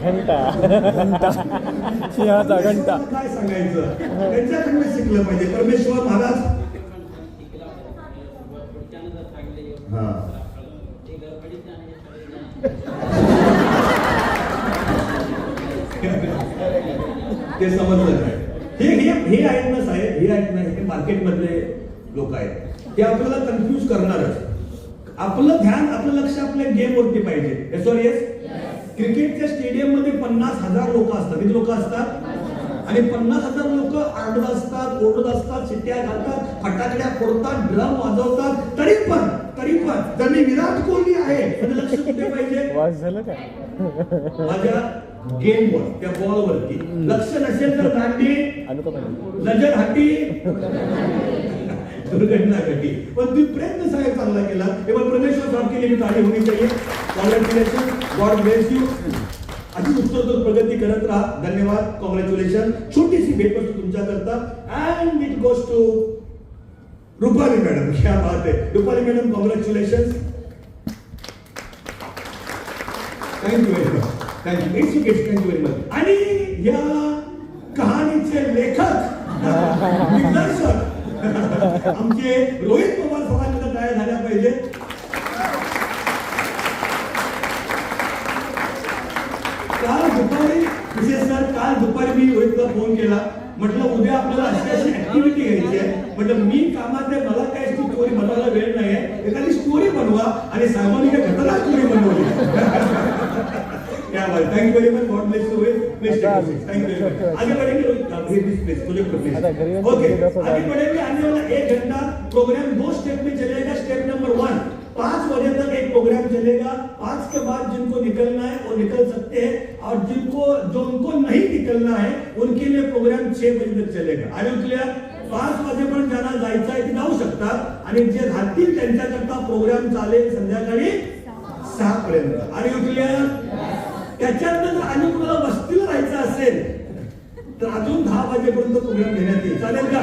घंटा सिंहाचा घंटा. काय सांगायचं, त्यांच्याकडून शिकलं पाहिजे. परमेश्वर महाराज हा ते गडबडीत जाण्याच्या ते समजलं नाही. हे आहेत ना साहेब, हे आहेत ना, हे मार्केटमधले लोक आहेत, ते आपल्याला कन्फ्यूज करणारच. आपलं ध्यान, आपलं लक्ष आपल्या गेमवरती पाहिजे. सॉरी येस, क्रिकेटच्या स्टेडियम मध्ये 50,000 लोक असतात. किती लोक असतात? आणि 50,000 लोक आरडत असतात, ओरडत असतात, शिट्ट्या घालतात, फटाकड्या फोडतात, ड्रम वाजवतात. तरी पण जर मी विराट कोहली आहे तर लक्ष कुठे पाहिजे? वास झालं का? माझ्या गेमवर, त्या बॉलवरती. लक्ष नसेल तर दांडी, नजर हटी, दुर्घटना घटी. पण तुम्ही प्रयत्न साहेब चांगला केला. एवढा परमेश्वर साहब के लिए भी ताली होनी चाहिए. Congratulation, god bless you. अशी उत्तरोत्तर प्रगती करत राहा. धन्यवाद, कॉंग्रॅच्युलेशन. छोटीशी भेटवस्तू तुमच्या करता and it goes to Rupali madam. क्या बात आहे Rupali madam, congratulation. Thank you very much. Thank you. It's okay. Thank you very much. आणि या कहाणीचे लेखक, दिग्दर्शक आमचे रोहित पवार साहेबांना तयार झाल्या पाहिजे. काल दुपारी मी रोहितला फोन केला. म्हटलं उद्या आपल्याला अशी ऍक्टिव्हिटी घ्यायची आहे. म्हटलं मी कामात आहे, मला काय स्टोरी बनवायला वेळ नाहीये. एखादी स्टोरी बनवा. आणि साहेबांनी काय खतरनाक स्टोरी बनवली. क्या बात. Thank you very much. God bless you. Please thank you very much. आगे बढ़ेंगे ओके. आगे बढ़ेंगे. आने वाला 1 घंटा प्रोग्राम 2 स्टेप में चलेगा. स्टेप नंबर 1, 5 बजे तक एक प्रोग्राम चलेगा. 5 के बाद जिनको निकलना है वो निकल सकते हैं, और जो उनको नहीं निकलना है उनके लिए प्रोग्राम 6 बजे तक चलेगा. R you clear? 5 वाजेपर्यंत ज्यांना जायचं आहे ते जाऊ शकतात. आणि जे राहतील त्यांच्याकरता प्रोग्राम चालेल संध्याकाळी 6 पर्यंत. Are you clear? त्याच्यात जर आणि कुणाला वस्तीला राहायचं असेल तर अजून 10 वाजेपर्यंत प्रोग्राम घेण्यात येईल. चालेल का?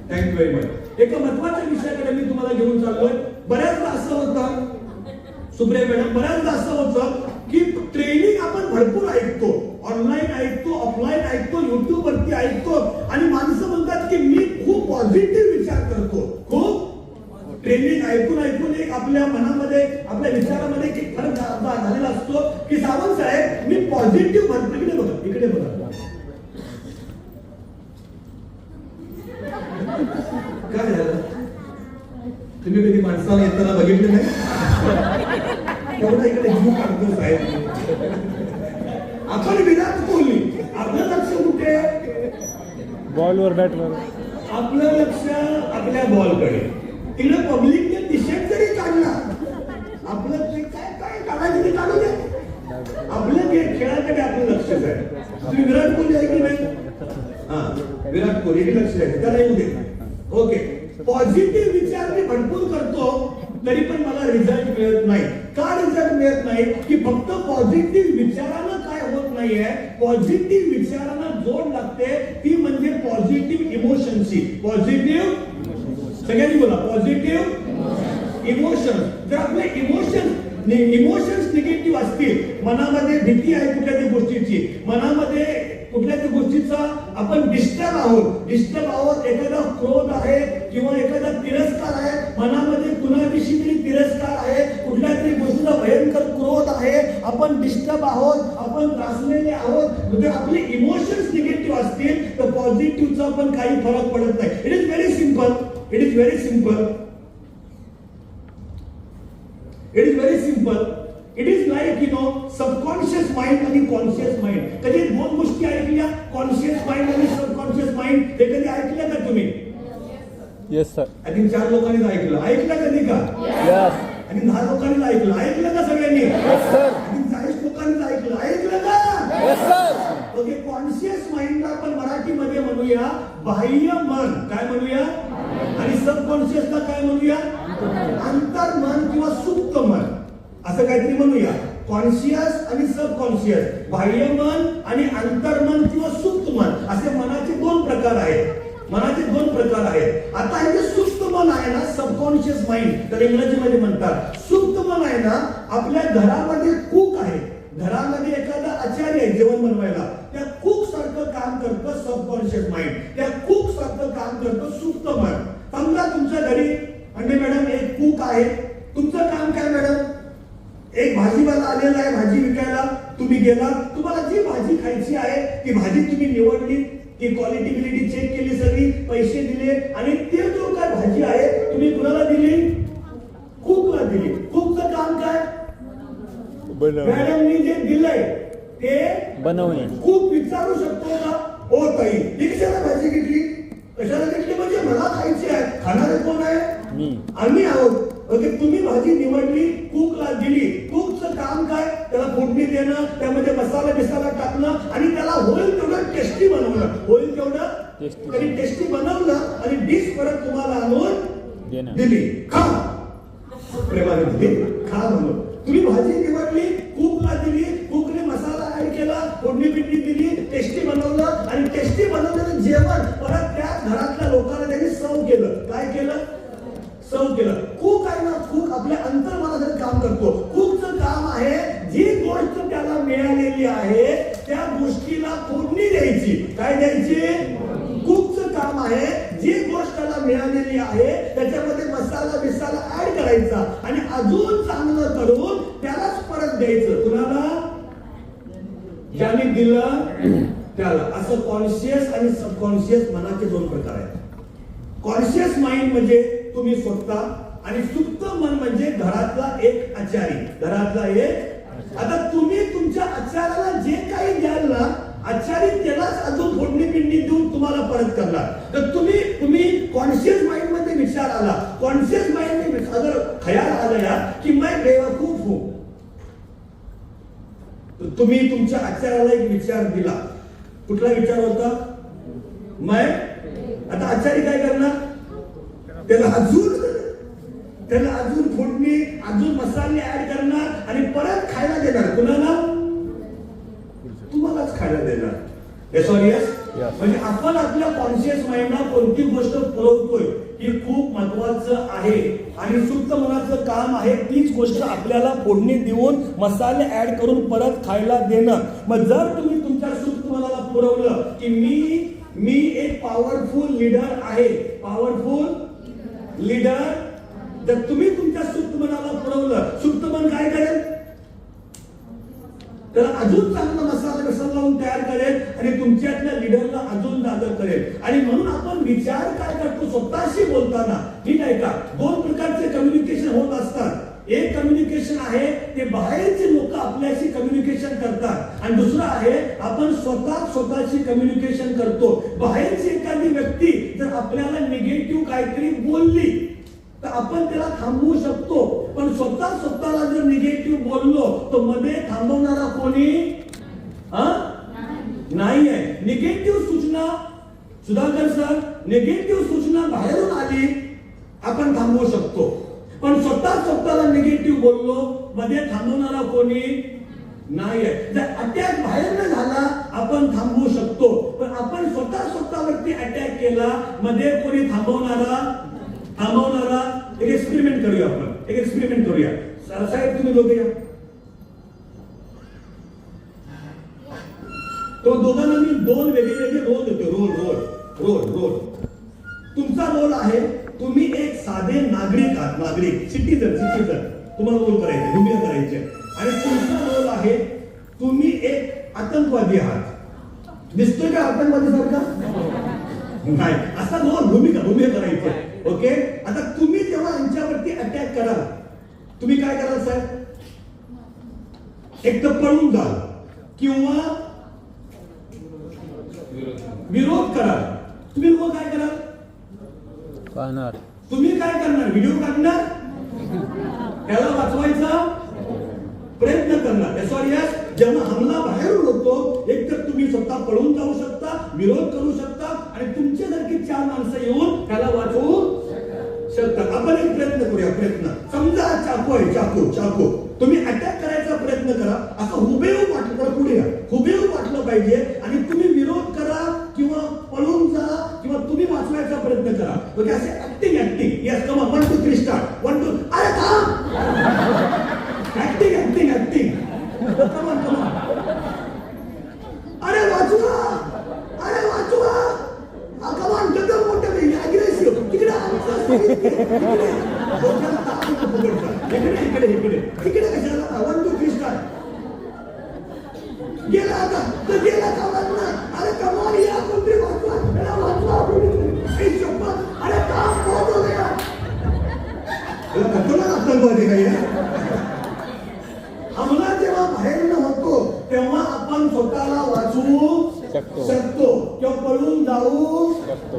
Thank you very much. एका महत्वाच्या विषयाकडे मी तुम्हाला घेऊन चाललोय. बऱ्याचदा असं होतं सुप्रिया मॅडम, बऱ्याचदा असं होतं की ट्रेनिंग आपण भरपूर ऐकतो, ऑनलाईन ऐकतो, ऑफलाईन ऐकतो, युट्यूब वरती ऐकतो, आणि माणसं म्हणतात की मी खूप पॉझिटिव्ह विचार करतो. खूप ट्रेनिंग ऐकून एक आपल्या मनामध्ये, आपल्या विचारामध्ये एक फरक झालेला असतो की सावंत साहेब मी पॉझिटिव्ह म्हणतो. इकडे बघा, इकडे बघा. काय झालं? तुम्ही कधी माणसाला येताना बघितलं नाही? तेवढा इकडे जीव काढतो साहेब. आपण विराट कोहली, आपलं लक्ष कुठे? बॉलवर, बॅटवर. आपलं लक्ष आपल्या बॉलकडे. तिकडे पब्लिकने टी-शर्ट जरी काढला, आपलं ते काय काढायचं ते काढू दे. आपलं खेळाकडे आपलं लक्ष आहे. तुम्ही विराट कोहली आहे की नाही? हा, विराट कोहली लक्ष आहे, त्याला येऊ दे. ओके. पॉझिटिव्ह विचार मी भरपूर करतो, तरी पण मला रिझल्ट मिळत नाही. का रिझल्ट मिळत नाही? की फक्त पॉझिटिव्ह विचारानं काय होत नाहीये. पॉझिटिव्ह विचारानं जोड लागते, ती म्हणजे पॉझिटिव्ह इमोशनची. पॉझिटिव्ह, सगळ्यांनी बोला, पॉझिटिव्ह इमोशन. जर आपले इमोशन्स निगेटिव्ह असतील, मनामध्ये भीती आहे कुठल्या तरी गोष्टीची, मनामध्ये कुठल्या तरी गोष्टीचा आपण डिस्टर्ब आहोत, एखादा क्रोध आहे किंवा एखादा तिरस्कार आहे, मनामध्ये कुणाविषयी तरी तिरस्कार आहे, कुठल्या तरी गोष्टीचा भयंकर क्रोध आहे, आपण डिस्टर्ब आहोत, आपण त्रासलेले आहोत, म्हणजे आपले इमोशन्स निगेटिव्ह असतील तर पॉझिटिव्हचा पण काही फरक पडत नाही. It is very simple. It is very simple. It is very simple. It is like subconscious mind आणि कॉन्शियस माइंड. कधी 2 गोष्टी ऐकल्या, कॉन्शियस माइंड आणि सबकॉन्शियस माइंड, हे कधी ऐकलं का तुम्ही? Yes sir. आय थिंक 4 लोकांनी ऐकलं कधी का? यस. आणि 10 लोकांनी ऐकलं का सगळ्यांनी? Yes sir. आणि 40 लोकांनी ऐकलं का? Yes sir. ओके. कॉन्शियस माइंडला आपण मराठीमध्ये म्हणूया बाह्य मन. काय म्हणूया? आणि सबकॉन्शियसला काय म्हणूया? अंतर्मन किंवा सुप्त मन, असं काहीतरी म्हणूया. कॉन्शियस आणि सबकॉन्शियस, बाह्य मन आणि अंतर्मन किंवा सुप्त मन, असे मनाचे 2 प्रकार आहेत. आता हे जे सुप्त मन आहे ना, सबकॉन्शियस माइंड, तर इंग्रजीमध्ये म्हणतात. सुप्त मन आहे ना, आपल्या घरामध्ये कूक आहे. घरामध्ये एखादा आचार्य आहे जेवण बनवायला, त्या कूक सारखं काम करतं सबकॉन्शियस माइंड, त्या कूक सारखं काम करतं सुप्त मन. समजा तुमच्या घरी अंडे मॅडम एक कूक आहे, तुमचं काम काय मॅडम? एक भाजीवाला आलेला आहे भाजी विकायला, तुम्ही गेला, तुम्हाला जी भाजी खायची आहे ती भाजी तुम्ही निवडली, ती क्वालिटी बिलिटी चेक केली, सगळी पैसे दिले आणि ते जो काय भाजी आहे तुम्ही कुणाला दिली? कुकला दिली. कुकचं काम काय? मॅडमनी जे दिलंय ते बनवणे. कुक विचारू शकतो का, ओ ताई ही कशाला भाजी घेतली, कशाला घेतली? म्हणजे मला खायची आहे, खाणारे कोण आहे? मी. आम्ही आहोत. ओके, तुम्ही भाजी निवडली, कुकला दिली. कुकचं काम काय? त्याला फोडणी देणं, त्यामध्ये मसाला बिसाला टाकणं आणि त्याला होईल तेवढं टेस्टी बनवणं. होईल तेवढं टेस्टी. त्यांनी टेस्टी बनवलं आणि डिश परत तुम्हाला आणून देणं. दिली. खा प्रेमाने दिली, खा म्हणून. तुम्ही भाजी निवडली, कुकला दिली, कुकने मसाला ऍड केला, फोडणी बिडणी दिली, टेस्टी बनवलं आणि टेस्टी बनवलेलं जेवण परत त्या घरातल्या लोकांना त्यांनी सर्व केलं. काय केलं? सर्व केलं. कुक आहे ना, कुक आपल्या अंतर्मनाचं काम करतो. कुकचं काम आहे जी गोष्ट त्याला मिळालेली आहे त्या गोष्टीला फोडणी द्यायची. काय द्यायची? कुकचं काम आहे जी गोष्ट त्याला मिळालेली आहे त्याच्यामध्ये मसाला बिसाला ऍड करायचा आणि अजून चांगलं करून त्यालाच परत द्यायचं. कुणाला? ज्याने दिलं त्याला. असं कॉन्शियस आणि सबकॉन्शियस मनाचे दोन प्रकार आहेत. कॉन्शियस माइंड म्हणजे तुम्ही स्वतः आणि सुप्त मन म्हणजे घरातला एक आचारी. घरातला एक. आता तुम्ही तुमच्या आचाराला जे काही द्याल ना, आचारी त्यालाच अजून फोडणी पिंडी देऊन तुम्हाला परत करणार. तर तुम्ही कॉन्शियस माइंड मध्ये विचार आला, कॉन्शियस माइंड में अगर ख्याल आ गया कि मैं बेवकूफ हूं, तर तुम्ही तुमच्या आचाराला एक विचार दिला. कुठला विचार होता? मैं. आता आचारी काय करणार? त्याला अजून फोडणी, अजून मसाले ऍड करणार आणि परत खायला देणार. कुणाला? तुम्हालाच खायला देणार. Yes or yes? म्हणजे आपण आपल्या कॉन्शियस माइंडला कोणती गोष्ट पुरवतोय ही खूप महत्वाचं आहे आणि सुप्त मनाचं काम आहे तीच गोष्ट आपल्याला फोडणी देऊन मसाले ऍड करून परत खायला देणं. मग जर तुम्ही तुमच्या सुप्त मनाला पुरवलं की मी एक पॉवरफुल लीडर आहे, पॉवरफुल लीडर, जर तुम्ही तुमच्या सुप्त मनाला पुरवलं, सुप्त मन काय करेल? त्याला अजून चांगला मसाला लावून तयार करेल आणि तुमच्यातल्या लीडरला अजून जागर करेल. आणि म्हणून आपण विचार काय करतो स्वतःशी बोलताना, ठीक आहे का? दोन प्रकारचे कम्युनिकेशन होत असतात. एक कम्युनिकेशन आहे ते बाहेरचे लोक आपल्याशी कम्युनिकेशन करतात आणि दुसरं आहे आपण स्वतःशी कम्युनिकेशन करतो. बाहेरची एखादी व्यक्ती जर आपल्याला निगेटिव्ह काहीतरी बोलली तर आपण त्याला थांबवू शकतो, पण स्वतःला जर निगेटिव्ह बोललो तर मध्ये थांबवणारा कोणी नाही आहे. निगेटिव्ह सूचना, सुधाकर सर, निगेटिव्ह सूचना बाहेरून आली आपण थांबवू शकतो, पण स्वतःला निगेटिव्ह बोललो मध्ये थांबवणारा कोणी नाही आहे. जर अटॅक बाहेर झाला आपण थांबवू शकतो, पण आपण स्वतःवरती अटॅक केला मध्ये कोणी थांबवणारा. एक एक्सपेरिमेंट करूया आपण, एक एक्सपेरिमेंट करूया. साहेब तुम्ही दोघे या. तो दोघांना मी दोन वेगवेगळे रोल देतो. रोल तुमचा रोल आहे तुम्ही एक साधे नागरिक आहात, नागरिक, सिटीजन तुम्हाला रोल करायचे, भूमिका करायची. आणि तुमचा रोल आहे तुम्ही एक आतंकवादी आहात. दिसतोय का आतंकवादी सारखा? नाही. असा रोल भूमिका करायची. ओके. आता तुम्ही जेव्हा यांच्यावरती अटॅक कराल तुम्ही काय कराल साहेब? एक तर पळून जाल किंवा विरोध कराल. तुम्ही लोक काय कराल? पाहणार. तुम्ही काय करणार? व्हिडिओ काढणार, त्याला वाचवायचा प्रयत्न करणार. S or yes? जेव्हा हमला बाहेरून होतो एक तर तुम्ही स्वतः पळून जाऊ शकता, विरोध करू शकता आणि तुमच्यासारखी चार माणसं येऊन त्याला वाचवू शकतात. आपण एक प्रयत्न करूया. समजा चाकू आहे, चाकू तुम्ही अटॅक करायचा प्रयत्न करा. असं हुबेहूब वाटलं, पुढे या, हुबेहूब वाटलं पाहिजे आणि तुम्ही विरोध करा किंवा पळून जा किंवा तुम्ही वाचवायचा प्रयत्न करा. ओके. असे acting. Yes, come on, 1 2 3 start. 1 2. अरे थांब. ऍक्टिंग. Come on. अरे वाचवा. कम ऑन, मोठं अग्रेसिव्ह. तिकडे इकडे इकडे इकडे कशाला 1 2 3 स्टार्ट गेला आता तर गेला कामात ना अरे कमाल या कोणती वाचवा त्याला वाचवा हे शपथ अरे काम बहुत हो गया तुला आतंकवादी काही हमला जेव्हा बाहेर होतो तेव्हा आपण स्वतःला वाचवू शकतो किंवा पळून जाऊ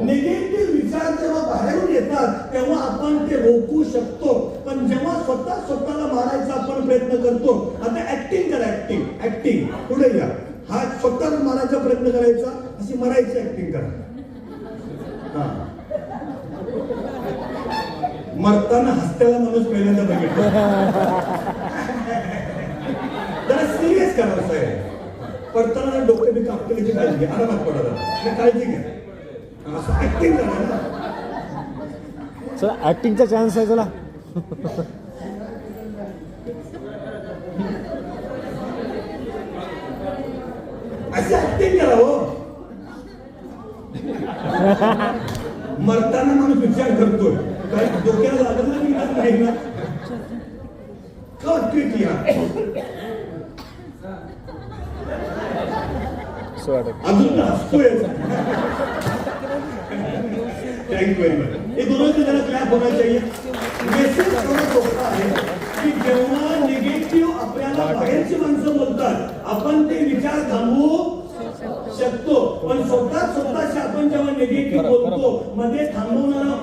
निगेटिव्ह विचार जेव्हा बाहेरून येतात तेव्हा आपण ते रोखू शकतो पण जेव्हा स्वतःला मारायचा आपण प्रयत्न करतो आता ऍक्टिंग करा ऍक्टिंग पुढे या हा स्वतःला मारायचा प्रयत्न करायचा अशी मरायची ऍक्टिंग करा हा मरताना हसत्याला माणूस पहिल्यांदा बघितला जरा सिरियस करा साहेब पडताना डोके बी कापण्याची काळजी घ्या आरामात पडा काळजी घ्या असं ऍक्टिंग करा ना चला ऍक्टिंगचा चान्स आहे चला असं ऍक्टिंग करा हो मरताना माणूस विचार करतोय काय डोक्याला लागत नाही ना ट्विट या अजून हसतोय थँक्यू व्हेरी मच ये दोनों से जरा क्लॅप होना चाहिए मेसेज थोडा सोपा आहे की जेव्हा निगेटिव्ह आपल्याला बाहेरची माणसं बोलतात आपण ते विचार थांबवू शकतो पण स्वतःशी आपण जेव्हा निगेटिव्ह बोलतो मध्ये थांबवणारा